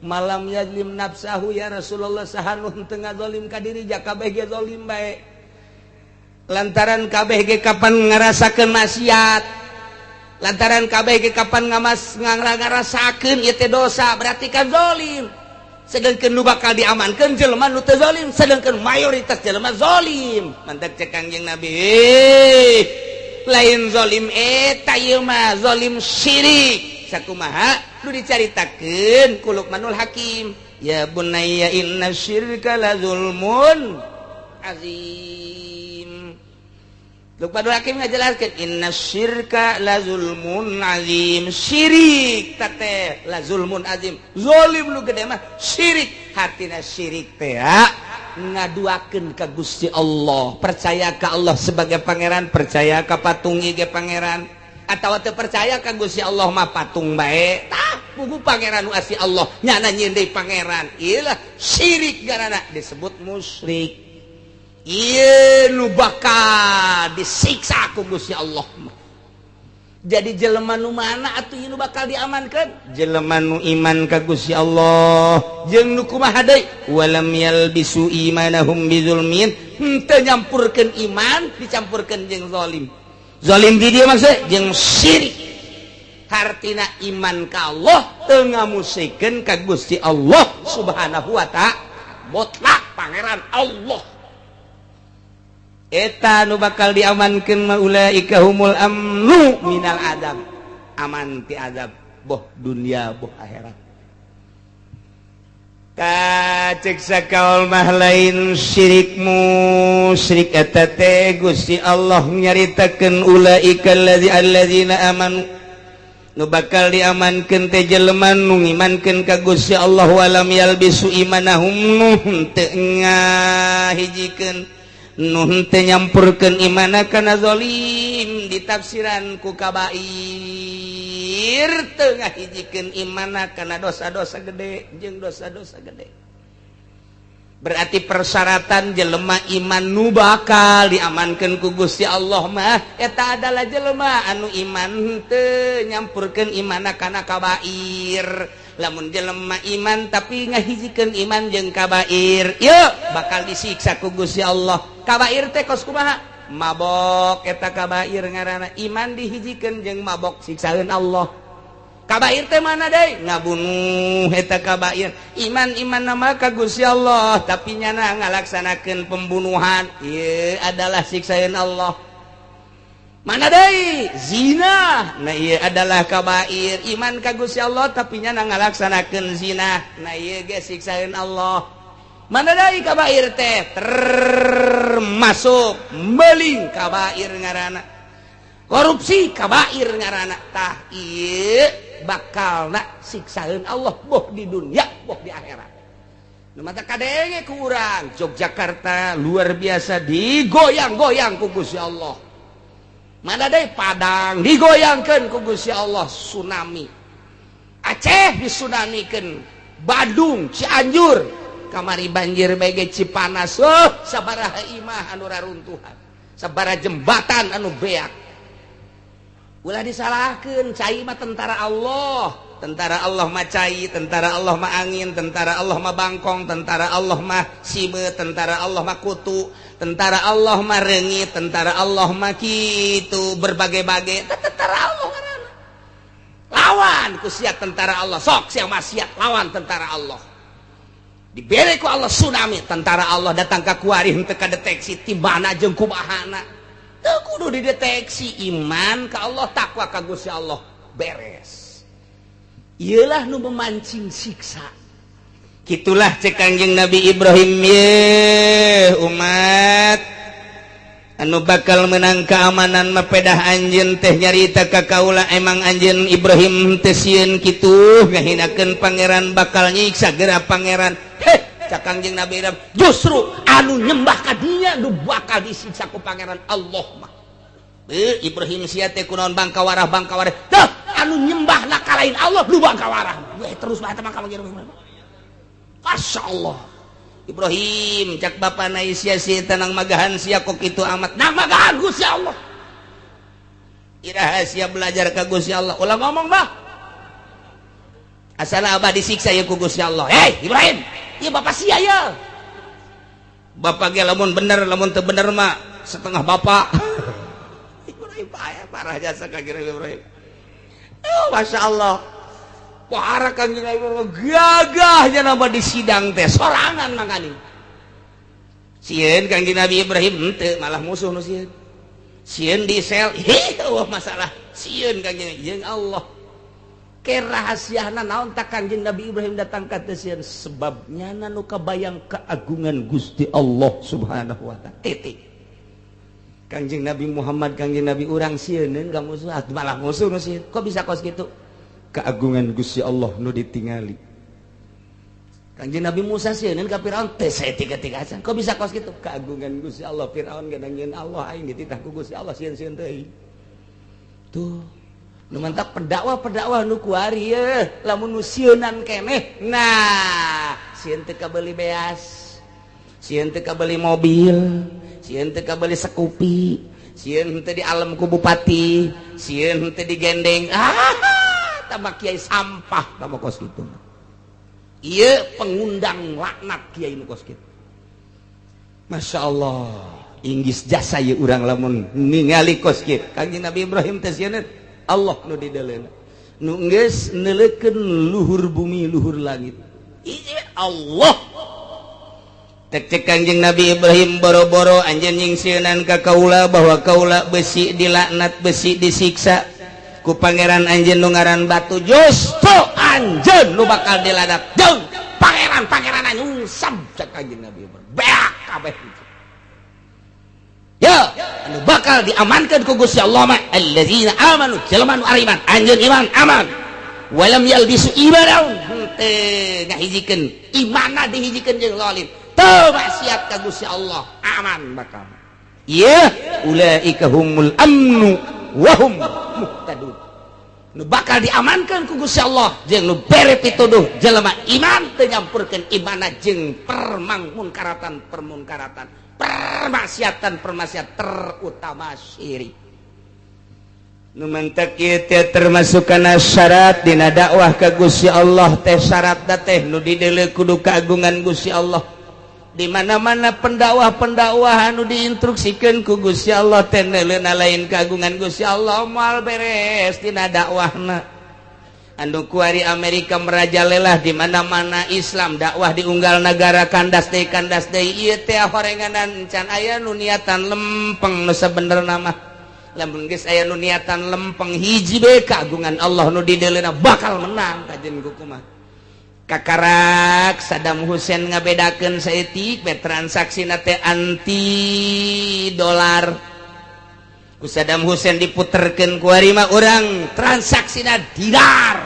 malam yazlim nafsahu ya Rasulullah, saha nu henteu ngazalim ka diri ja kabeh ge zalim bae. Lantaran kabeh ge kapan ngarasakeun maksiat, lantaran kabeh ge kapan ngarasakeun ieu teh dosa, berarti kan zalim. Sedangkan nu bakal diamankan jelema nu teu zalim, sedangkan mayoritas jelema zalim. Mantap cek Kangjeng Nabi, lain zalim eta ieu mah zalim syirik. Sakumaha nu dicaritakeun ku Luqmanul Hakim, ya bunayya inna syirka la zulmun azim. Luqmanul Hakim ngajelaskeun inna syirka la zulmun azim. Syirik teh la zulmun azim. Zalim nu gede mah syirik. Hatina syirik teh ngaduakeun ka Gusti Allah, percaya ka Allah sebagai pangeran, percaya ka patung ge pangeran, atawa teu percaya ka Gusti Allah mah patung bae. Tah, puguh pangeran nu asli Allah nyana nyieun deui pangeran. Ieu lah syirik garana disebut musyrik. Iya nu bakal disiksa ku Gusti Allah. Jadi jelema nu mana atuh ieu nu bakal diamankeun? Jelema nu iman ka Gusti Allah jeung nu kumaha deui? Walam yalbisu imanahum bizulmin, henteu nyampurkeun iman dicampurkeun jeung zalim. Zalim di dieu maksud jeung syirik. Hartina iman ka Allah teu ngamusikeun ka Gusti Allah Subhanahu wa ta'ala. Mutlak pangeran Allah. Eta nu bakal diamankeun maulaika humul amnu minal adab, aman ti azab boh dunia boh akhirat. Kacek sakaul mah lain syirik musyrik eta teh Gusti Allah nyaritakeun ulaika alladzina amanu, nu bakal diamankeun teh jelema nu ngimankeun ka Gusti Allah walam yalbisu imanahum nu teu ngahijikeun, nu henteu nyampurkeun imana kana zalim. Ditafsiran ku kabair teu ngahijikeun imana kana dosa-dosa gede jeung dosa-dosa gede. Berarti persyaratan jelema iman nu bakal diamankeun ku Gusti Allah mah eta adalah jelema anu iman henteu nyampurkeun imana kana kabair. Lamun jelema iman tapi ngahijikeun iman jeung kabair, ieu bakal disiksa ku Gusti Allah. Kabair teh kos kumaha? Mabok eta kabair ngaranna. Iman dihijikeun jeung mabok siksaeun Allah. Kabair teh mana deui? Ngabunuh eta kabair. Iman nama ka Gusti Allah tapi nyana ngalaksanakeun pembunuhan, ieu adalah siksaeun Allah. Mana deui? Zina. Nah ieu adalah kabair. Iman ka Gusti Allah tapi nyana ngalaksanakeun zina, nah ieu ge siksaeun Allah. Mana deui kabair teh? Termasuk meling kabair ngaranna. Korupsi kabair ngaranna. Tah ieu bakalna siksaeun Allah boh di dunia boh di akhirat. Nu mata kadenge ku urang Yogyakarta luar biasa digoyang-goyang ku Gusti Allah. Mana deui Padang digoyangkeun ku Gusti Allah, tsunami. Aceh disunamikeun, Badung, Cianjur, kamari banjir bege Cipanas, sabaraha imah anu raruntuhan, sabaraha jembatan anu beak. Ulah disalahkeun, cai mah tentara Allah. Tentara Allah mah cai, tentara Allah mah angin, tentara Allah mah bangkong, tentara Allah mah sime, tentara Allah mah kutu, tentara Allah mah reungit, tentara Allah mah kitu berbagai-bagai. Tentara Allah ngaranna. Lawan ku sia tentara Allah, sok sia maksiat lawan tentara Allah. Dibere ku Allah tsunami, tentara Allah datang ka kuari henteu kadeteksi tibana jeung kubahana. Teu kudu dideteksi, iman ka Allah, takwa ka Gusti Allah, beres. Iyalah nu memancing siksa. Kitulah cek Kangjeng Nabi Ibrahim, ye umat anu bakal menang keamanan mah pedah anjeun teh nyarita ka kaula emang anjeun Ibrahim teh sieun kitu ngahinakeun pangeran bakal nyiksa geura pangeran. Heh, cek Kangjeng Nabi Ibrahim justru anu nyembah ka dinya nu bakal disiksa ku pangeran Allah mah. Ibrahim sia teh kunaon bangkawarah tah anu nyembah na kalain Allah lu bangkawarah. Weh terus bae mah ka Masya Allah Ibrahim cak bapak na isya si tanang magahan siya kok itu amat nah magahan Gusti Allah iraha siya belajar ka Gusti Allah ulah ngomong bah asana abah disiksa ya ku Gusti Allah hei Ibrahim iya bapak sia ya bapak ge lamun bener lamun teu bener mah setengah bapak Ibrahim parah jasa ka Ibrahim oh Masya Allah para Kangjeng Nabi gagahnya nama di sidang teh sorangan makanya sieun Kangjeng Nabi Ibrahim henteu malah musuh nu sieun sieun di sel masalah sieun Kangjeng jeung Allah ke rahasiana naon tak Kangjeng Nabi Ibrahim datang ka teu sieun sebabnya nu kabayang keagungan Gusti Allah Subhanahu wa taala titik Kangjeng Nabi Muhammad Kangjeng Nabi urang sieun ka musuh malah musuh nu sieun kok bisa kos kitu keagungan Gusti Allah nu ditingali Kangjeng Nabi Musa sieun ka Firaun teh sae tiga-tiga kok bisa kos kitu keagungan Gusti Allah Firaun gadangieun Allah aing dititah ku Gusti Allah sieun-sieun teh tuh nu mantap pendakwah nu kuari ye lamun nu sieunan keneh nah sieun teu kabeuli beas sieun teu kabeuli mobil sieun teu kabeuli sekupi sieun teu di alam ku bupati sieun teu digendeng tambah kiai sampah tambah kos gitu iya pengundang laknat kiai nu kos gitu Masya Allah inggis jasa ya urang lamun ningali kos gitu Kangjeng Nabi Ibrahim teh sieun Allah nu dideleuna nu geus neuleukeun luhur bumi luhur langit iya Allah cek Kangjeng Nabi Ibrahim boro-boro anjeun nyingsieunan ka kaula bahwa kaula besi dilaknat besi disiksa ku pangeran anjeun nu ngaran Batu justru anjeun nu bakal diladak jeung pangeran nyungsam cek Kangjeng Nabi beak kabeh ya anu bakal diamankan ku Gusti Allah mah allazina amanu jelema nu ariman anjeun iman aman walam yalbisu imanahum teu ngahijikeun imanna dihijikeun jeung zalim teu maksiat ka Gusti Allah aman bakal ieu ulaika humul amnu wahum muhtadun nu bakal diamankan ku Gusti Allah jeung nu bere pituduh jelema iman teu nyampurkeun imanna jeung permunkaratan permaksiatan terutama syirik nu mentek ieu teh termasuk kana syarat dina dakwah ka Gusti Allah teh syaratna teh nu dideuleu kudu keagungan Gusti Allah di mana-mana pendakwah anu diinstruksikeun ku Gusti Allah teh neuleuna lain kagungan Gusti Allah moal beres dina dakwahna anu kuari Amerika merajalela di mana-mana Islam dakwah di unggal negara kandas deui ieu teh horenganan can aya nu niatan lempeng nu sabenerna mah lamun geus aya nu niatan lempeng hiji bae kagungan Allah nu dideuleuna bakal menang kajen kumaha kakarak Saddam Hussein ngabedakeun saeutik transaksina teh anti dolar ku Saddam Hussein diputerkeun ku ari mah urang transaksina dinar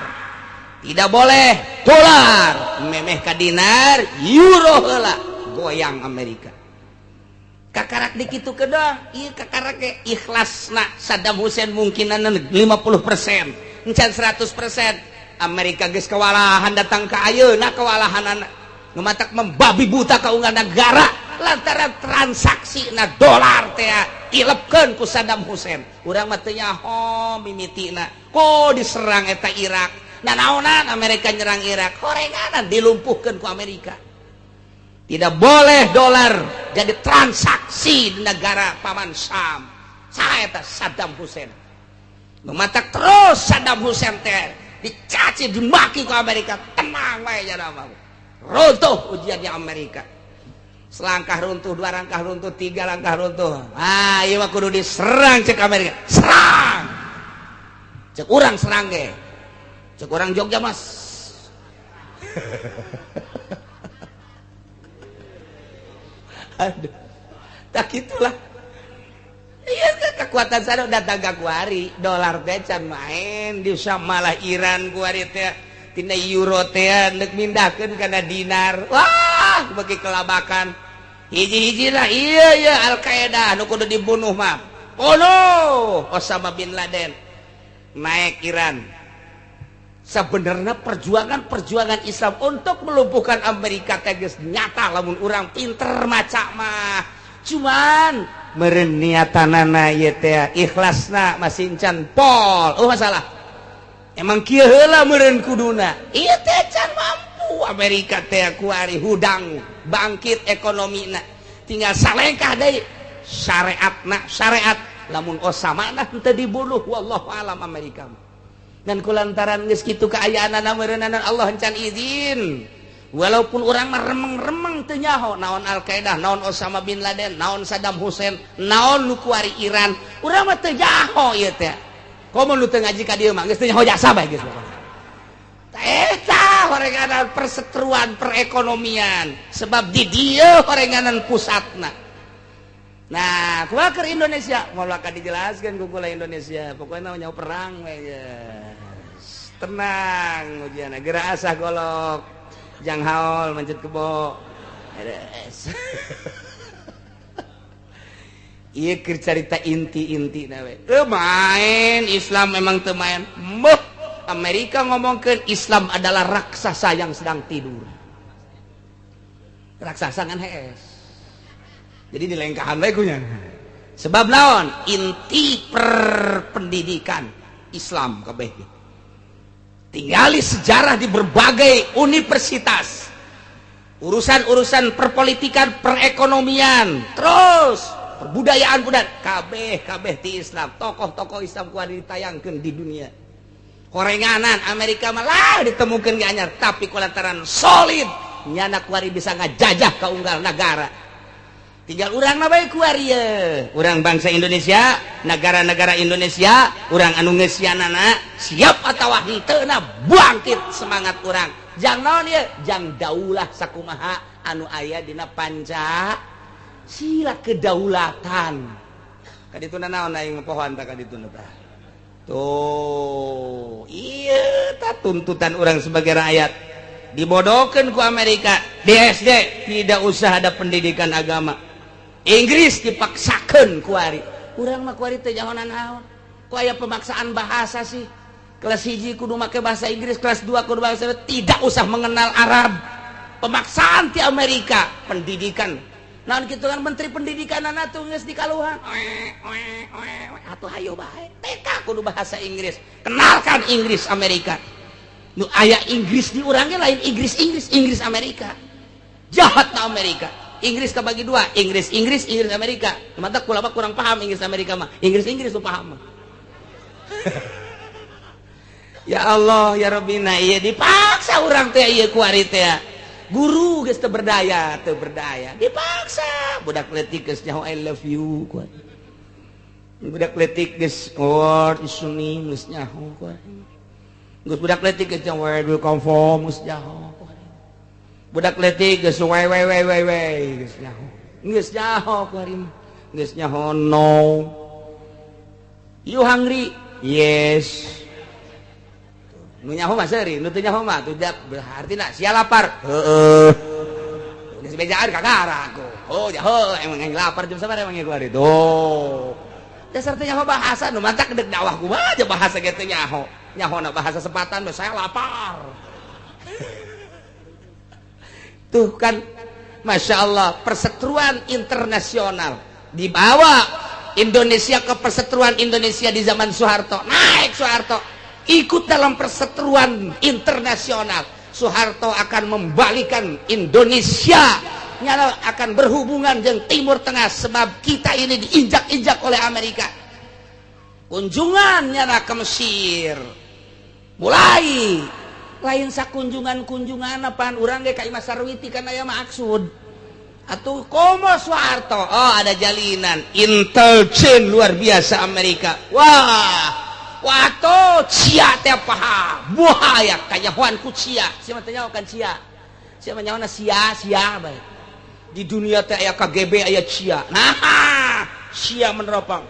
tidak boleh dolar memeh ka dinar euro heula goyang Amerika kakarak dikitu kedah ieu kakarak ge ikhlasna Saddam Hussein mungkinana 50% encan 100% Amerika geus kewalahan datang ke ayeuna kewalahanana nu matak membabi buta ka unggal negara lantaran transaksi na dolar teh ilepkeun ku Saddam Hussein urang mah teu nyaho mimitina ko diserang eta Irak nah naonan Amerika nyerang Irak horenganan dilumpuhkeun ku Amerika tidak boleh dolar jadi transaksi di negara paman Syam saha eta Saddam Hussein nu matak terus Saddam Hussein teh dicaci dimaki ke Amerika tenang wae jana mah runtuh ujiannya Amerika selangkah runtuh dua langkah runtuh tiga langkah runtuh ieu mah kudu diserang cek Amerika serang cek urang serang ge cek urang Jogja mas aduh tak gitulah iya kekuatan sana udah tagak kuari dolar teh can main di malah Iran kuari teh tina euro teh neuk mindahkeun kana dinar wah bagi kelabakan hiji-hiji lah iya Al-Qaeda anu kudu dibunuh mah Osama bin Laden naik Iran sebenarnya perjuangan Islam untuk melumpuhkan Amerika tegas nyata lamun urang pinter maca mah cuman meureun niatanana ieu teh ikhlasna masih encan pol masalah emang kieu heula meureun kuduna ieu teh can mampu Amerika teh kuari hudang bangkit ekonomina tinggal salengkah deui syariat lamun osamana teu dibunuh wallahu alam Amerika dan kulantaran geus kitu kaayaanana meureunana Allah encan izin walaupun orang meremeng-remeng teu nyaho naon Al-Qaeda naon Osama bin Laden naon Saddam Hussein naon nu kuari Iran urang mah teu nyaho ieu teh komo nu teu ngaji ka dieu mah geus teu nyaho jasa bae geus eta horenganan perseteruan perekonomian sebab di dieu horenganan pusatna. Nah, kumaha keur Indonesia moal ka dijelaskeun ku kula Indonesia pokoknya nyaho perang we geus tenang ujianna geura asah golok jang haol mencet kebo beres ieu keur carita inti-intina we teu main Islam memang teu main moh Amerika ngomongkeun Islam adalah raksasa yang sedang tidur raksasa ngan hees jadi dilengkahan we kunya sebab naon inti perpendidikan Islam kabeh tinggali sejarah di berbagai universitas urusan-urusan perpolitikan perekonomian terus perbudayaan kabeh ti Islam tokoh-tokoh Islam kuari ditayangkeun di dunia horenganan Amerika malah ditemukeun ge anyar tapi kulantaran solid nyana kuari bisa ngajajah ka unggal negara tinggal urang mah bae kuari urang bangsa Indonesia negara-negara Indonesia urang anu ngeusianana siap atawa henteu bangkit semangat urang jang naon ieu jang daulah sakumaha anu aya dina panca sila kedaulatan kadituna naon aing pohon tah kadituna tah tuh ieu tah tuntutan urang sebagai rakyat dibodohkeun ku Amerika di SD tidak usah ada pendidikan agama Inggris dipaksakeun kuari urang mah kuari teh jangan naon ku aya pemaksaan bahasa sih kelas 1 kudu make bahasa Inggris kelas 2 kudu bahasa tidak usah mengenal Arab pemaksaan ti Amerika pendidikan naon kitu kan menteri pendidikan anak tuh geus dikaluhan atuh hayo bae TK kudu bahasa Inggris kenalkan Inggris Amerika nu aya Inggris di urang ge lain Inggris Amerika jahatna Amerika Inggris kabagi dua Inggris Amerika mantap kula mah kurang paham Inggris Amerika mah Inggris lu paham mah ya Allah ya Rabbina ieu dipaksa urang teh ieu kuari teh guru geus teu berdaya dipaksa budak leutik geus nyaho I love you kuari budak leutik geus word isuni geus nyaho kuari geus budak leutik geus nyaho where do you come from geus nyaho budak leutik geus we geus nyaho kuari geus nyaho no you hungry yes nu nyaho mah seuri nu teu nyaho mah tuh artina sia lapar heueuh geus bejaan kagara aku oh jaho emang lapar jam sabaraha emang kuari tuh dasar teh nyaho bahasa nu mantap kedek dakwah kumaha aja bahasa ge teu nyahona bahasa sepatan saya lapar tuh kan Masya Allah perseteruan internasional dibawa Indonesia ke perseteruan Indonesia di zaman Soeharto naik Soeharto ikut dalam perseteruan internasional Soeharto akan membalikan Indonesia nyala akan berhubungan dengan Timur Tengah sebab kita ini diinjak-injak oleh Amerika kunjungan nyala ke Mesir mulai lain sakunjungan apaan urang ge ka Imam Sarwiti kan aya maksud atuh komo Soeharto oh ada jalinan intelijen luar biasa Amerika wah wato cia teh paham buaya kanyahoan ku cia sia teh nyaho kan cia sia mah nyaona sia bae di dunia teh aya KGB aya cia nah cia meneropang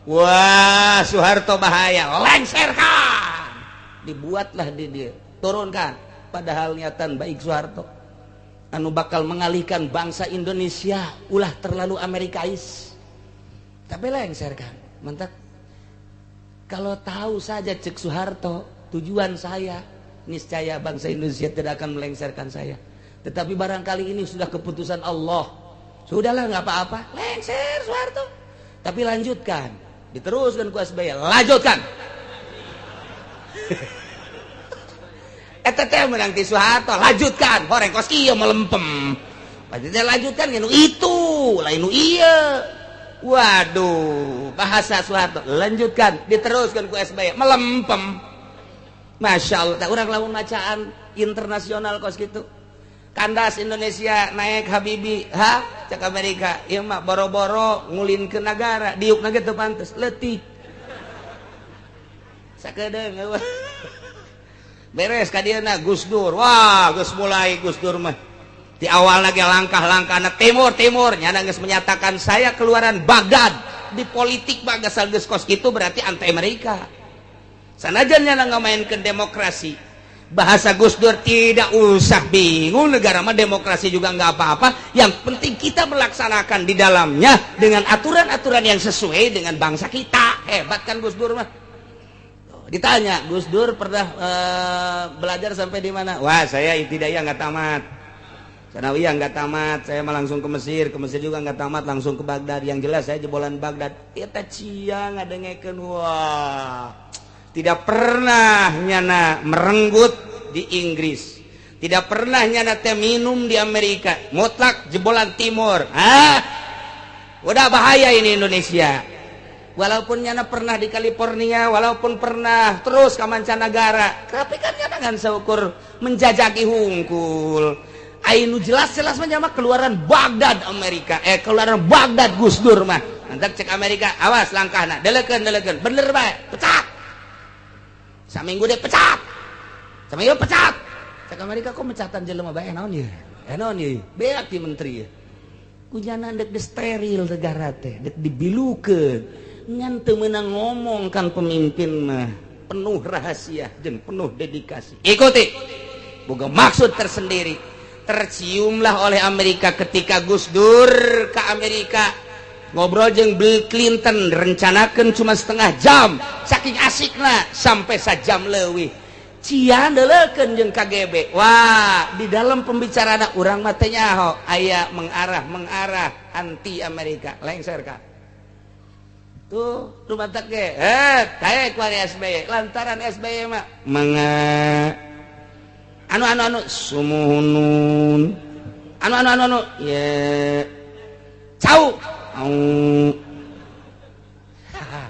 wah Soeharto bahaya lengserkan dibuatlah di dia turunkan padahal niatan baik Soeharto anu bakal mengalihkan bangsa Indonesia ulah terlalu Amerikais tapi lengserkan mantap kalau tahu saja cek Soeharto tujuan saya niscaya bangsa Indonesia tidak akan melengsarkan saya. Tetapi barangkali ini sudah keputusan Allah. Sudahlah, nggak apa-apa, lengser Soeharto. Tapi lanjutkan, diteruskan ku SBY, lanjutkan. Teh menang ti Soeharto, lanjutkan. Horeng kos kieu melempem. Pasti lanjutkan nu itu, lain nu iya. Waduh, bahasa Soeharto, lanjutkan, diteruskan ku SBY, melempem. Masya Allah, tak urang lamun macaan internasional kos gitu. Kandas Indonesia naik Habibi, cak Amerika, ieu mah boro-boro ngulin ke negara, diukna ge teu pantes, leutik. Sakedeung eueuh. Beres ka dieuna Gus Dur. Wah, geus mulai Gus Dur mah. Di awal lagi langkah-langkah anak timur nyana geus menyatakan saya keluaran Baghdad. Di politik mah geus kos kitu berarti anti Amerika. Sanajan nyana ngamainkeun demokrasi. Bahasa Gus Dur tidak usah bingung, negara mah demokrasi juga nggak apa-apa. Yang penting kita melaksanakan di dalamnya dengan aturan-aturan yang sesuai dengan bangsa kita. Hebat kan Gus Dur mah. Ditanya, Gus Dur pernah belajar sampai di mana? Wah, saya Ibtidaiyah nggak tamat, Tsanawiyah nggak tamat, saya mah langsung ke Mesir juga nggak tamat, langsung ke Baghdad. Yang jelas saya jebolan Baghdad. Eta cia ngadengekeun, wah, tidak pernah nyana merenggut di Inggris, tidak pernah nyana teh minum di Amerika, mutlak jebolan timur. Udah bahaya ini Indonesia. Walaupun nyana pernah di California, walaupun pernah terus ke mancanegara, tapi kan nyana ngan seukur menjajaki hungkul. Ainu jelas-jelas mah keluaran Baghdad Amerika, keluaran Baghdad Gus Dur mah. Nanti cek Amerika, awas langkahna, delekeun, bener bae, pecat. Saminggu deh pecat, saminggu pecat. Cek Amerika kok mecatan jelema bae naon ieu? Naon ieu? Beak ti menteri ieu. Kunyana dek de steril negara teh, dek dibilukeun. Ngan teu meunang ngomong kan pemimpin mah penuh rahasia jeung penuh dedikasi. Ikuti. Boga maksud tersendiri. Terciumlah oleh Amerika ketika Gus Dur ke Amerika ngobrol jeung Bill Clinton, rencanakeun cuma setengah jam, saking asikna sampai sajam leuwih. Cian deuleukeun jeung KGB. Wah, di dalam pembicaraan urang mah teh nyaho aya mengarah anti Amerika, lengser ka. Tuh rumah tak ge, kayak kuari SBY, lantaran SBY mah anu sumuhunun, anu ya cau,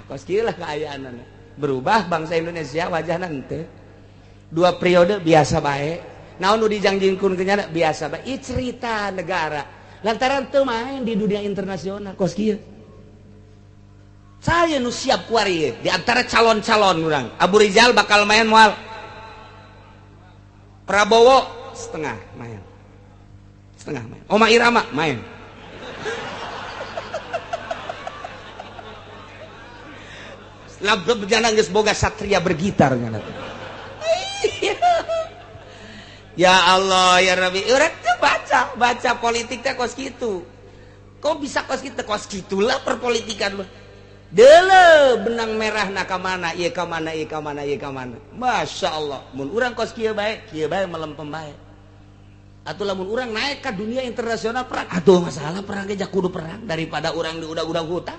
kos kieu lah keayaan berubah bangsa Indonesia wajahna henteu. 2 periode biasa bae, naon nu dijangjingkeun kenyana biasa bae. Ieu cerita negara, lantaran teu main di dunia internasional kos kieu. Saya nu siap kuari di antara calon-calon urang. Abu Rizal bakal main moal. Prabowo setengah main. Oma Irama main. Setelah berjalan geus boga satria bergitar ngana. Ya Allah ya Rabbi, urang teh baca politik teh kos kitu. Kok bisa kos kitu? Kos kitulah perpolitikan mah. Dele benang merah na ka mana ieu ka mana. Masya Allah, mun urang kos kieu bae melempem bae. Atuh lamun urang naik ka dunia internasional perang, atuh masalah perang ge kudu perang daripada urang di udag-udag hutang.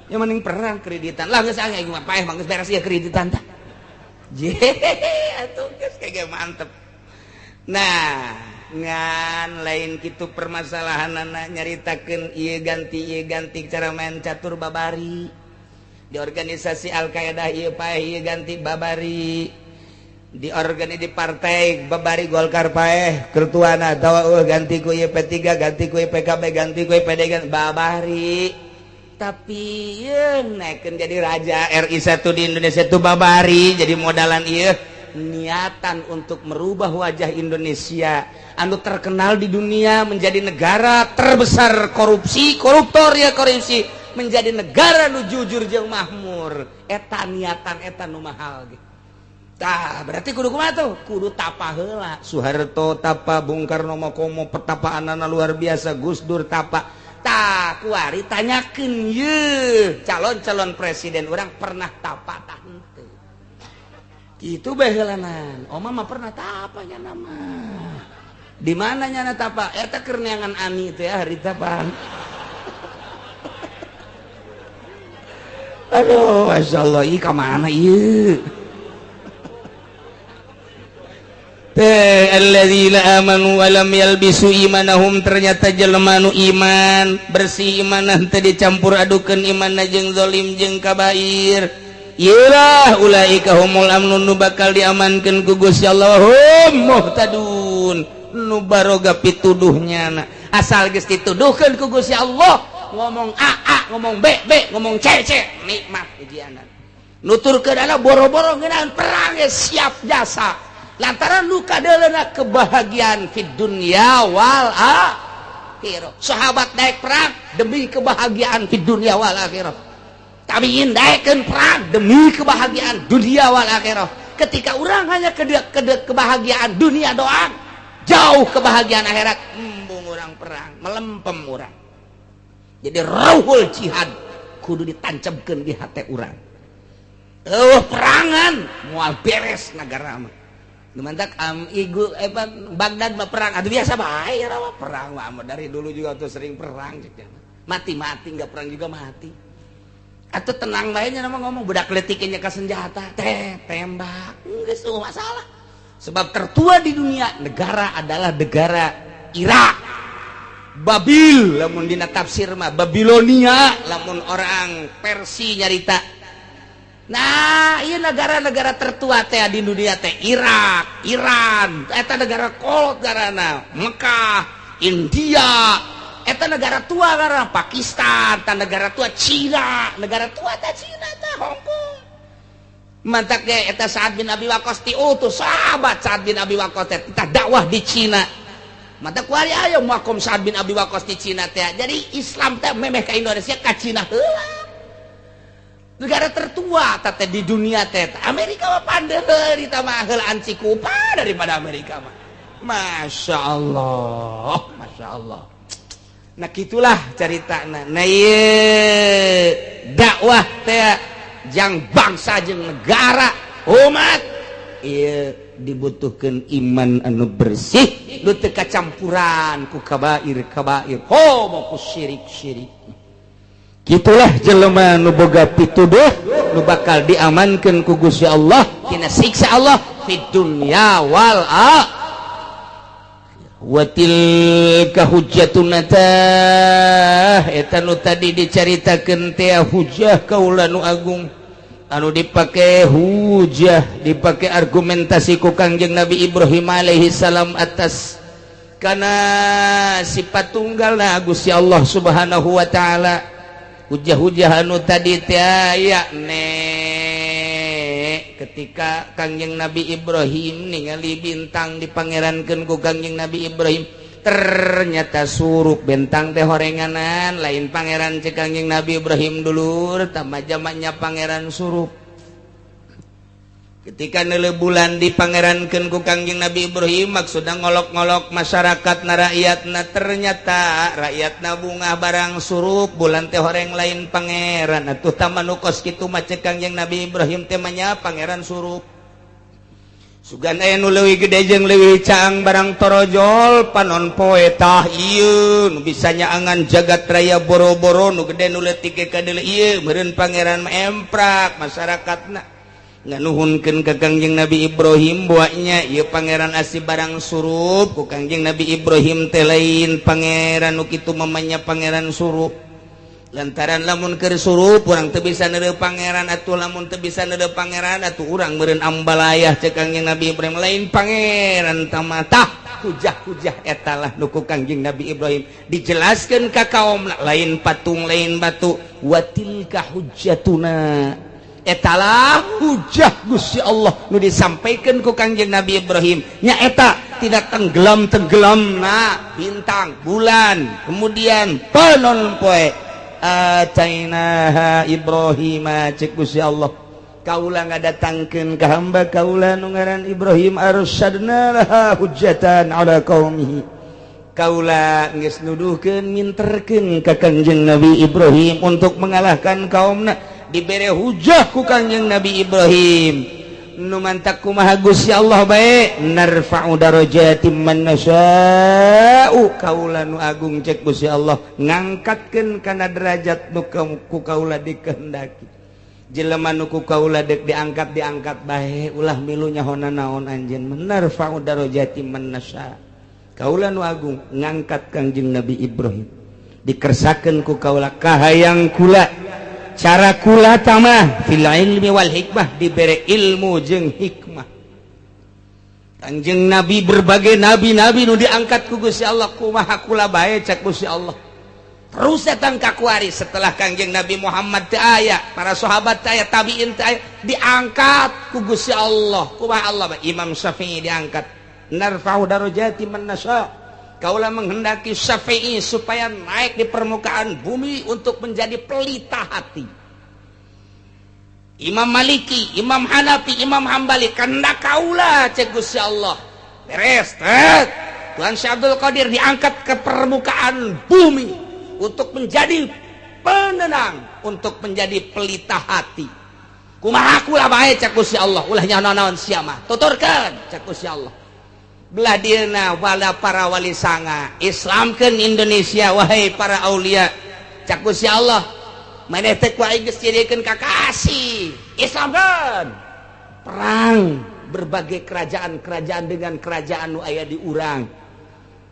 Yang mending perang kreditan. Lah geus angge mah paeh mah geus beres ieu kreditan tah. Je atuh geus kege mantep. Nah, ngan lain kitu permasalahanana nyaritakeun ieu ganti cara main catur babari di organisasi Al-Qaeda, ieu paeh ieu ganti babari di organisasi partai babari Golkar paeh ketuana tawa ganti ku ieu P3, ganti ku ieu PKB, ganti ku ieu PD babari. Tapi ieu naikeun jadi raja RI 1 di Indonesia itu babari, jadi modalan ieu niatan untuk merubah wajah Indonesia anu terkenal di dunia menjadi negara terbesar koruptor menjadi negara nu jujur jeung makmur. Eta niatan eta nu mahal ge. Tah berarti kudu kumaha tuh? Kudu tapa heula. Soeharto tapa, Bung Karno mokomo petapaanana luar biasa, Gus Dur tapa. Tah kuari tanyakeun ye calon-calon presiden urang pernah tapa tah henteu. itu behelanan Oma mah pernah tapanya nama di mana nyana tapa eta keur neangan ani teh hari tapang aduh masyaallah ieu ka mana ieu teh alladzina amanu wa lam yalbisu imanahum ternyata jelema nu iman bersih imanah teu dicampur adukeun imanna jeung zalim jeung kabair ieulah ulaika humul amnun nu bakal diamankeun ku Gusti Allah hum muhtadun nu baroga pituduhnya asal geus dituduhkeun ku Gusti Allah ngomong a ngomong b ngomong c nikmat ujianan nuturkeun ana boro-boro ngeunaan perang siap jasa lantaran lu kadeulana kebahagiaan fid dunya wal akhirah sahabat daek perang demi kebahagiaan fid dunya wal akhirah tabiin daekeun perang demi kebahagiaan dunia wal akhirah ketika orang hanya kebahagiaan dunia doang jauh kebahagiaan akhirat embung orang perang melempem orang jadi rauhul jihad kudu ditancapkeun di hati orang perangan moal beres negara mah Numantak Baghdad mah perang aduh biasa bae rawa perang mah dari dulu juga tuh sering perang mati-mati enggak perang juga mati atau tenang bae nya nama ngomong budak leutiknya ka senjata tembak geus masalah sebab tertua di dunia negara adalah negara Irak Babil lamun dina tafsir mah Babilonia lamun orang Persia nyarita. Nah, iya negara-negara tertua teh di dunia teh Irak, Iran, eta negara kolot garana, Mekah, India, eta negara tua garana, Pakistan, eta negara tua Cina, negara tua teh Cina teh Hong Kong. Mantak ge eta Sa'ad bin Abi Waqqas diutus sahabat Sa'ad bin Abi Waqqas teh kita dakwah di Cina. Mantak kuari aya makom Sa'ad bin Abi Waqqas di Cina teh. Jadi Islam teh memeh ka Indonesia ka Cina heula. Negara tertua tete di dunia tete Amerika mah pandeuri tah mah heulaan cikupa daripada Amerika mah Masya Allah nah gitulah ceritana nah ieu dakwah teh jang bangsa jeung negara umat ieu dibutuhkeun iman anu bersih nu teu kacampuran ku kabair mau ku syirik gitulah jelema nu boga pituduh nu bakal diamankeun ku Gusti Allah tina siksa Allah fid dunya wal akhirah wa tilka hujjatuna eta nu tadi dicaritakeun teh hujjah kaula nu agung anu dipake hujjah dipake argumentasi ku Kangjeng Nabi Ibrahim alaihi salam atas kana sifat tunggalna Gusti Allah Subhanahu wa taala hujah-hujah anu tadi teh aya ketika Kangjeng Nabi Ibrahim ningali bintang dipangerankeun ku Kangjeng Nabi Ibrahim ternyata surup bentang teh horenganan lain pangeran cek Kangjeng Nabi Ibrahim dulur tambah jamaknya pangeran surup ketika neuleuh bulan dipangerankeun ku Kangjeng Nabi Ibrahim maksudna ngolok-ngolok masyarakat na rakyatna ternyata rakyatna bunga barang surup bulan teh horeng lain pangeran atuh tamanu kos kitu mah cek Kangjeng Nabi Ibrahim teh mah pangeran surup sugan aya nu leuwih gede jeung leuwih caang barang torojol panon poe tah ieu nu bisa nyaangan jagat raya boro-boro nu gede nu leutik ka deuleu ieu meureun pangeran mah emprak masyarakatna nganuhunkeun ka Kangjeng Nabi Ibrahim buaknya ieu pangeran asli barang surup ku Kangjeng Nabi Ibrahim teh lain pangeran nu kitu mamanya pangeran surup lantaran lamun keur surup urang teu bisa neureuh pangeran atuh lamun teu bisa neureuh pangeran atuh urang meureun ambalayah cek Kangjeng Nabi Ibrahim lain pangeran tamatah hujah-hujah etalah nu ku Kangjeng Nabi Ibrahim dijelaskeun ka kaum lain patung lain batu watilka hujjatuna etalah hujah Gusti Allah nu disampaikan ku Kangjeng Nabi Ibrahim nya eta tidak tenggelam na bintang bulan kemudian panon poe atainaha Ibrahim cek Gusti Allah kaula ngadatangkeun ka hamba kaula nu ngaran Ibrahim arsyadna laha hujjatan ala qaumihi kaula geus nuduhkeun minterkeun ka Kangjeng Nabi Ibrahim untuk mengalahkan kaumna dibere hujah ku Kangjeng Nabi Ibrahim nu mantak kumaha Gusti Allah bae narfa'u darajatim man nasya'u kaula nu agung cek Gusti Allah ngangkatkeun kana derajat nu ku kaula dikehendaki jelema nu ku kaula dek diangkat bae ulah milu nyahona naon anjeun narfa'u darajatim man nasya' kaula nu agung ngangkat Kangjeng Nabi Ibrahim dikersakeun ku kaula kahayang kula cara kula tamah fil ilmi wal hikmah dibere ilmu jeung hikmah. Kangjeng Nabi berbagai nabi-nabi nu diangkat ku Gusti Allah kumaha kula bae cak Gusti Allah. Terus datang ka kuari setelah Kangjeng Nabi Muhammad teu aya, para sahabat teu aya, tabiin teu aya, diangkat ku Gusti Allah. Kumaha Allah bae? Imam Syafi'i diangkat. Narfa'u darajati man nasya'. Kaulah menghendaki Syafi'i supaya naik di permukaan bumi untuk menjadi pelita hati. Imam Maliki, Imam Hanafi, Imam Hambali, kehendak kaulah cek Gusti Allah. Beres, Tuhan Syekh Abdul Qadir diangkat ke permukaan bumi untuk menjadi penenang, untuk menjadi pelita hati. Kumaha kula bae cek Gusti Allah, ulah nyaon-naon sia mah. Tuturkeun cek Gusti Allah. Belah dina wala para wali sanga Islamkeun Indonesia wahai para aulia cak Gusti Allah maneh teh kuai geus jadikeun kakasih Islamkeun perang berbagai kerajaan-kerajaan dengan kerajaan nu aya di urang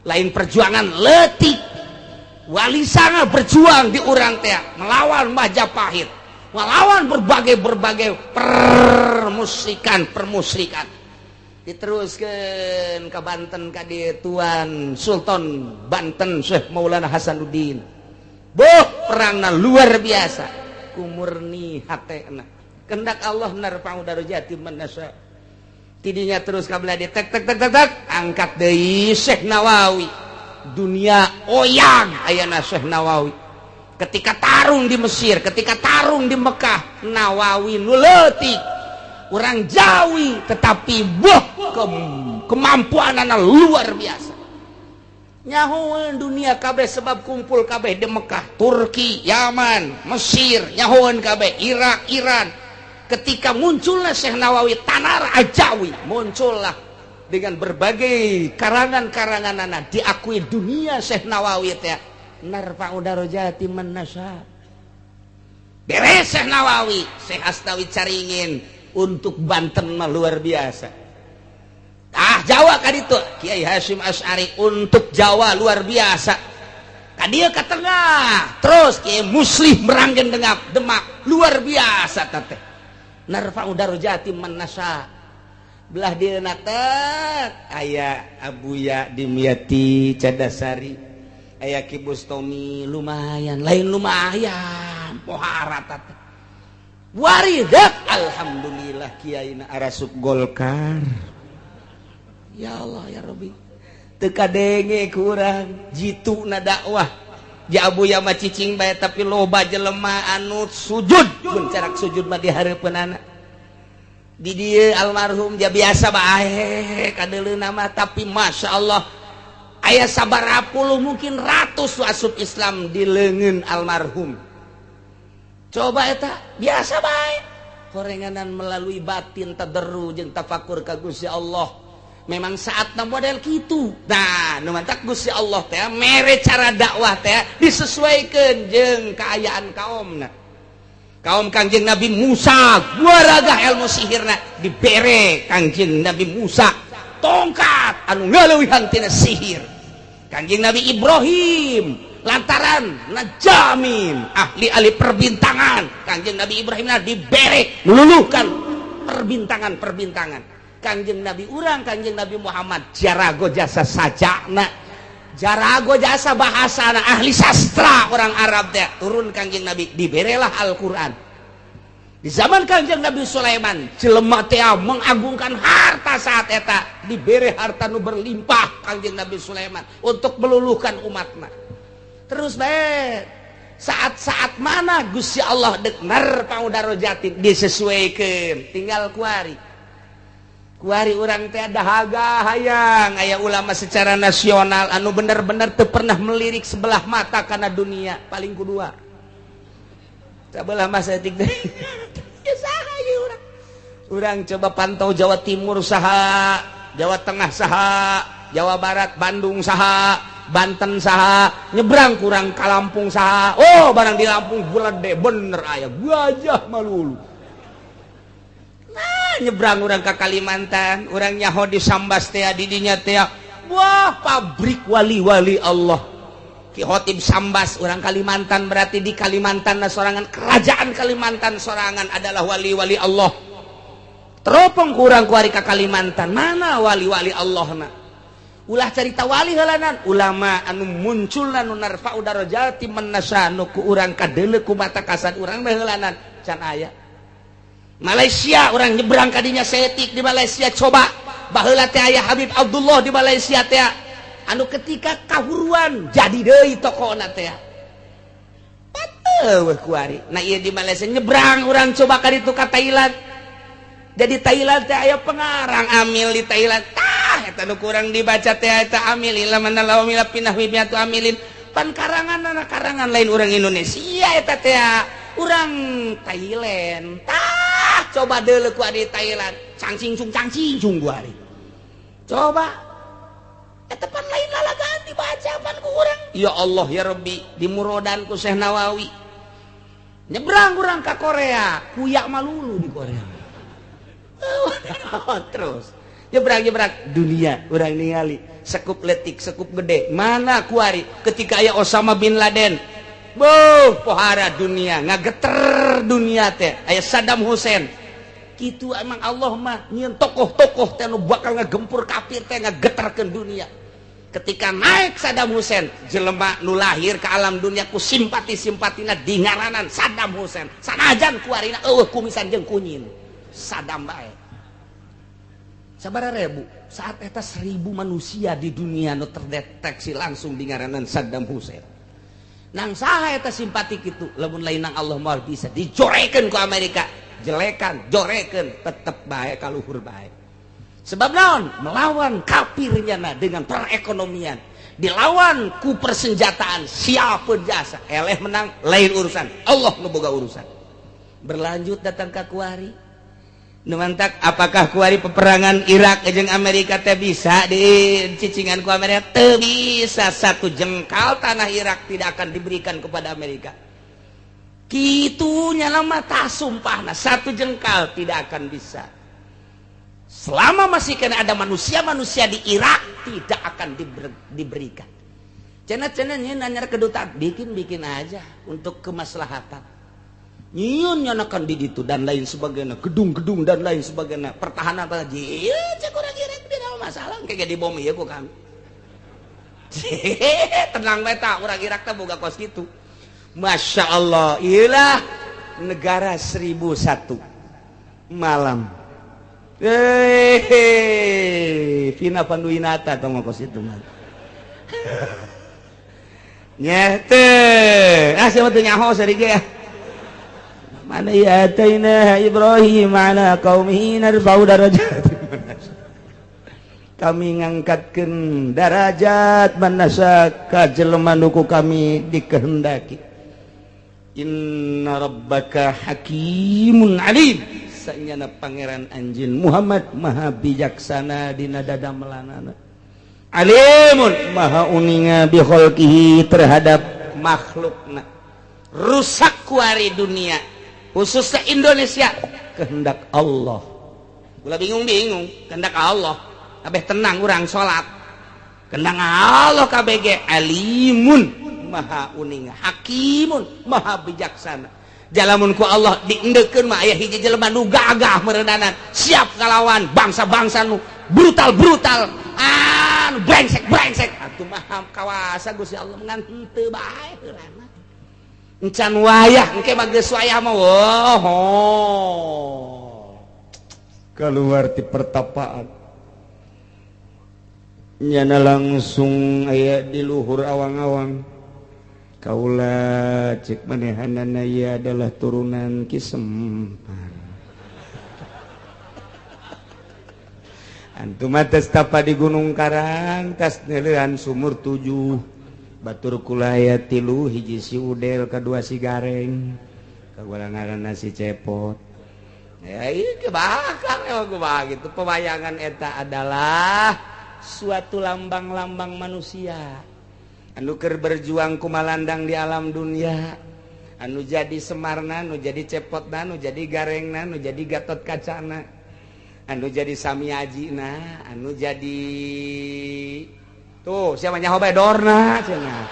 lain perjuangan leutik wali sanga berjuang di urang teh melawan Majapahit melawan berbagai permusyrikan diteruskan ke Banten ka dieu Tuan Sultan Banten Syekh Maulana Hasanuddin. Perangna luar biasa ku murni hatena. Kehendak Allah narfa'u darajati man nasya. Tidinya terus ka belah tek angkat deui Syekh Nawawi. Dunia oyang ayana Syekh Nawawi. Ketika tarung di Mesir, ketika tarung di Mekah, Nawawi nu leutik orang Jawi tetapi kemampuanana luar biasa nyahoan dunia kabeh sebab kumpul kabeh di Mekah Turki, Yaman, Mesir nyahoan kabeh Irak, Iran ketika muncullah Syekh Nawawi tanar Ajawi muncullah dengan berbagai karangan-karanganana diakui dunia Syekh Nawawi teh narfa'u darajati man nasya beres Syekh Nawawi Syekh Astawi caringin untuk Banten mah luar biasa. Jawa ka ditu Kiai Hasyim Asy'ari untuk Jawa luar biasa. Ka dieu ka tengah terus Kiai Muslim meranggen Demak luar biasa teh. Narfa'u darajati man nasya. Belah dieuna teh aya Abuya Dimyati Cadasari, aya Ki Bustomi lumayan, lain lumayan pohara teh. Waridat alhamdulillah kiaina arasup Golkar ya Allah ya Rabbi teu kadenge kurang jituna dakwah ja Abuya mah cicing bae tapi loba jelema anu sujud mun carak sujud mah dihareupeunana di dieu almarhum ja biasa bae kadeuleuna mah tapi Masya Allah aya sabarapuluh mungkin ratus asup Islam di leungeun almarhum. Coba eta biasa baik korenganan melalui batin tadarru jeung tafakur ka Gusti Allah memang saatna model kitu. Nah nu mantak Gusti Allah teh mere cara dakwah teh disesuaikeun jeung kaayaan kaumna. Kaum Kangjeng Nabi Musa guaragah ilmu sihirna dibere Kangjeng Nabi Musa tongkat anu ngaleuwihan tina sihir. Kangjeng Nabi Ibrahim lantaran najamin ahli perbintangan Kangjeng Nabi Ibrahim dibere meluluhkan perbintangan Kangjeng Nabi urang Kangjeng Nabi Muhammad jarago jasa sajana jarago jasa bahasana ahli sastra orang Arab teh turun Kangjeng Nabi diberelah Al-Quran di zaman Kangjeng Nabi Sulaiman jelema teh mengagungkan harta saat eta dibere harta nu berlimpah Kangjeng Nabi Sulaiman untuk meluluhkan umatna. Terus baik saat-saat mana Gusti Allah dek narfa'u darajati disesuaikan tinggal kuari urang teh dahaga hayang aya ulama secara nasional anu bener-bener teu pernah melirik sebelah mata kana dunia paling kudua sabelah masa tik teh ya saha ieu urang Urang coba pantau Jawa Timur saha, Jawa Tengah saha, Jawa Barat, Bandung saha, Banten saha, nyebrang kurang ka Lampung saha. Oh, barang di Lampung gede bener aya gajah malulu. Nah, nyebrang urang ka Kalimantan, urang nyaho di Sambas teh di dinya teh. Wah, pabrik wali-wali Allah. Ki Khotib Sambas, orang Kalimantan, berarti di Kalimantan sorangan, kerajaan Kalimantan sorangan adalah wali-wali Allah. Teropong kurang kuari ka Kalimantan, mana wali-wali Allah na? Ulah cerita wali halanan, ulama anu muncul anu narfa'u darajati man nasanu ku urang kadeuleu ku mata kasad urang mah halanan can aya. Malaysia orang nyebrang kadinya setik di Malaysia coba baheula teh aya Habib Abdullah di Malaysia teh. Anu ketika kahuruan jadi deui tokona teh. Pateuh weh kuari. Nah ieu di Malaysia nyebrang urang coba ka ditu ka Thailand. Jadi Thailand teh aya pengarang amil di Thailand. Tah eta nu kurang dibaca teh eta amil ilaman lawamila pinah wimiatu amilin. Pan karanganna karangan lain urang Indonesia eta teh. Urang Thailand. Tah coba deuleu ku di Thailand. Cangcing-cung kuari. Coba tepan lain lalagaan dibaca pan ku urang. Ya Allah ya Rabbi, dimurodan ku Syekh Nawawi. Nyebrang urang ka Korea, kuyak malulu di Korea. Terus nyebrang dunia urang ningali sekup letik, sekup gede. Mana kuari ketika aya Osama bin Laden. Boh, pohara dunia, ngageter dunia teh. Aya Saddam Hussein. Kitu emang Allah mah nyieun tokoh-tokoh teh nu bakal ngagempur kafir teh ngageterkeun dunia. Ketika naik Saddam Hussein, jelema nu lahir ke alam dunia ku simpati-simpatina dingaranan Saddam Hussein. Sanajan kuarina eueuh kumisan jeung kunyin. Saddam bae. Sabaraha ribu? Saat eta 1000 manusia di dunia nu terdeteksi langsung dingaranan Saddam Hussein. Nang saha eta simpati kitu? Lamun lain nang Allah moal bisa dijorekeun ku Amerika. Jelekan, jorekeun tetep bae kaluhur bae. Sebab naon? Melawan kafirnya dengan perekonomian. Dilawan ku persenjataan siapun jasa. Eleh menang lain urusan. Allah nu boga urusan. Berlanjut datang ka kuari. Nu mantak apakah kuari peperangan Irak jeung Amerika teh bisa dicicingan ku Amerika? Teu bisa. Satu jengkal tanah Irak tidak akan diberikan kepada Amerika. Kitunya nama tah sumpahna satu jengkal tidak akan bisa. Selama masih kena ada manusia-manusia di Irak tidak akan diberikan. Cina-cina nanya kedutaan bikin aja untuk kemaslahatan. Nyieun nyanakan di ditu dan lain sebagainya, gedung-gedung dan lain sebagainya, pertahanan apa aja. Cek orang Irak tidak masalah kayak di bom ieu ku kami. Tenang bae tah urang Irak teh boga kos kitu. Masya Allah, iyalah negara 1001 malam. Vina Panduwinata atau ngokos itu mah. Nyete, siapa tuh nyaho sarige ya? Mana ya ataina Ibrahim ala qaumihi narfa'u darajat. Kami ngangkatkeun darajat manasa ka jelema nu ku kami dikehendaki. Inna rabbaka hakimun alim. Sanyana pangeran anjeun Muhammad maha bijaksana dina dadamelanana. Alimun maha uninga bi khalqihi terhadap makhlukna. Rusak kuari dunia khususnya Indonesia kehendak Allah. Ulah bingung-bingung kehendak Allah. Kabeh tenang urang salat. Kehendak Allah kabeh ge alimun maha uninga hakimun maha bijaksana. Jalamun ku Allah diendeukeun mah aya hiji jelema nu gagah meureudanan siap ngalawan bangsa-bangsa nu brutal-brutal anu brengsek atuh mah kawasa Gusti Allah ngan henteu bae heurana encan wayah engke mah geus wayah mah keluar ti pertapaan nyana langsung aya di luhur awang-awang. Kaula cek manehanana ia adalah turunan Ki Sempar. Antum atas tapa di Gunung Karang tas neulean sumur 7 batur kulaya 3 hiji si udel kadua si gareng kagulangan si cepot ya ieu bakal gitu. Pewayangan eta adalah suatu lambang-lambang manusia anu keur berjuang kumalandang di alam dunia, anu jadi Semarna, anu jadi Cepotna, anu jadi Garengna, anu jadi Gatot Kacana, anu jadi Samiajina, anu jadi tuh siapa nyaho bae Dorna cenah.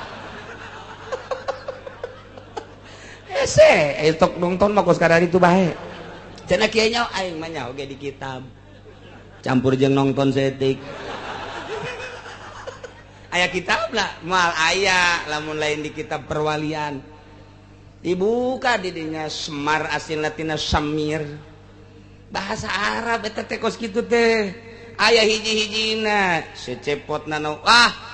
Ese tok nonton mah kos kadari itu bae. Cenah kieu nya aing mah nyaho ge di kitab. Campur jeung nonton setik. Aya kitab lah, mal aya lamun lain di kitab perwalian. Dibuka di dinya Semar asilna tina Samir. Bahasa Arab eta teh kos kitu teh. Aya hiji-hijina secepotna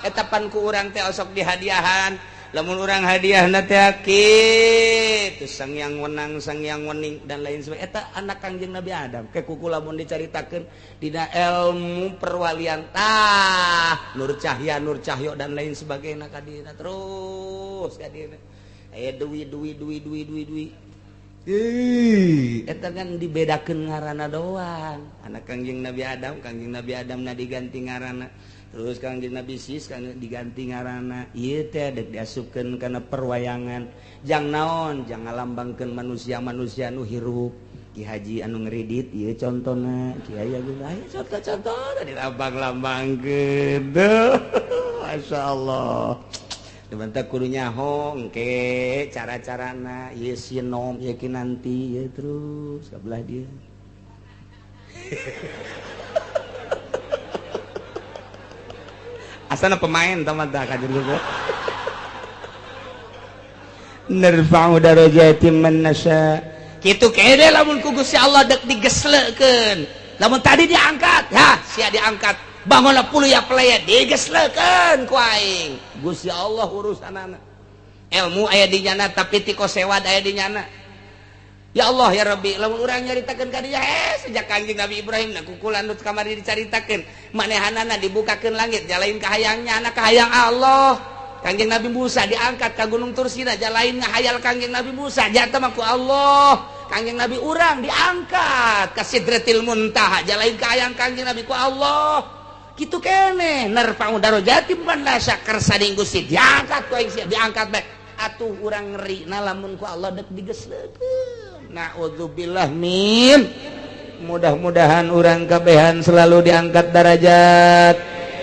eta pan ku urang teh osok dihadiahan. Lamun urang hadiahna teh kitu sang yang wenang, sang yang wening dan lain sebagainya. Eta anak Kangjeng Nabi Adam. Ke kuku lamun dicaritakeun dina ilmu perwalian Nur Cahyo dan lain sebagainya kadina terus kadina. Aya duwi. Eta kan dibedakeun ngaranna doang. Anak Kangjeng Nabi Adam na diganti ngaranna. Terus Kangjeng Nabi Sis kan diganti ngaranna. Ieu teh dek diasupkeun kana perwayangan. Jang naon, jang ngalambangkeun manusia-manusia nu hirup. Ki Haji anu ngredit ieu contona. Ki aya geus aya contoh-contohna dilambang-lambangkeun. Masyaallah. Deumantah kudu nyaho engke cara-carana ieu sinom ieu kinanti ieu terus ka belah dieu. Asana pemain tamata kajur gua. Narfa'u darajatin man nasya. Kitu kede lamun ku Gusti Allah dek digesleukeun. Lamun tadi diangkat, ya sia diangkat. Bangunna puluh ya pelaya digesleukeun ku aing. Gusti Allah urusanana. Ilmu aya di nyana tapi ti kosewad aya di nyana. Ya Allah ya Rabbi, lamun urang nyaritakeun ka dieu sejak Kangjeng Nabi Ibrahim na kukulan nu kamari dicaritakeun, manehanana dibukakeun langit, jalain ka hayangnya anak ka hayang Allah. Kangjeng Nabi Musa diangkat ka Gunung Tursina, jalain ngahayal Kangjeng Nabi Musa, jatuh mah ku Allah. Kangjeng Nabi urang diangkat ka Sidratil Muntaha, jalain ka hayang Kangjeng Nabi ku Allah. Kitu keneh, narfa'u darajatin man nasya kersa Gusti diangkat ku aing sia diangkat bae. Atuh urang ngeri na lamun ku Allah dek digesleukeun. Na'udzubillah min. Mudah-mudahan urang kabehan selalu diangkat derajat,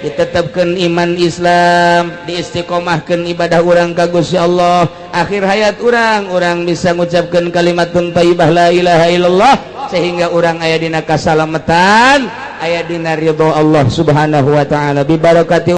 ditetapkeun iman Islam, diistiqomahkeun ibadah urang ka Gusti Allah. Akhir hayat urang bisa ngucapkeun kalimatun thayyibah la ilaha illallah sehingga urang aya dina kasalamatan, aya dina ridho Allah Subhanahu wa taala bi barakati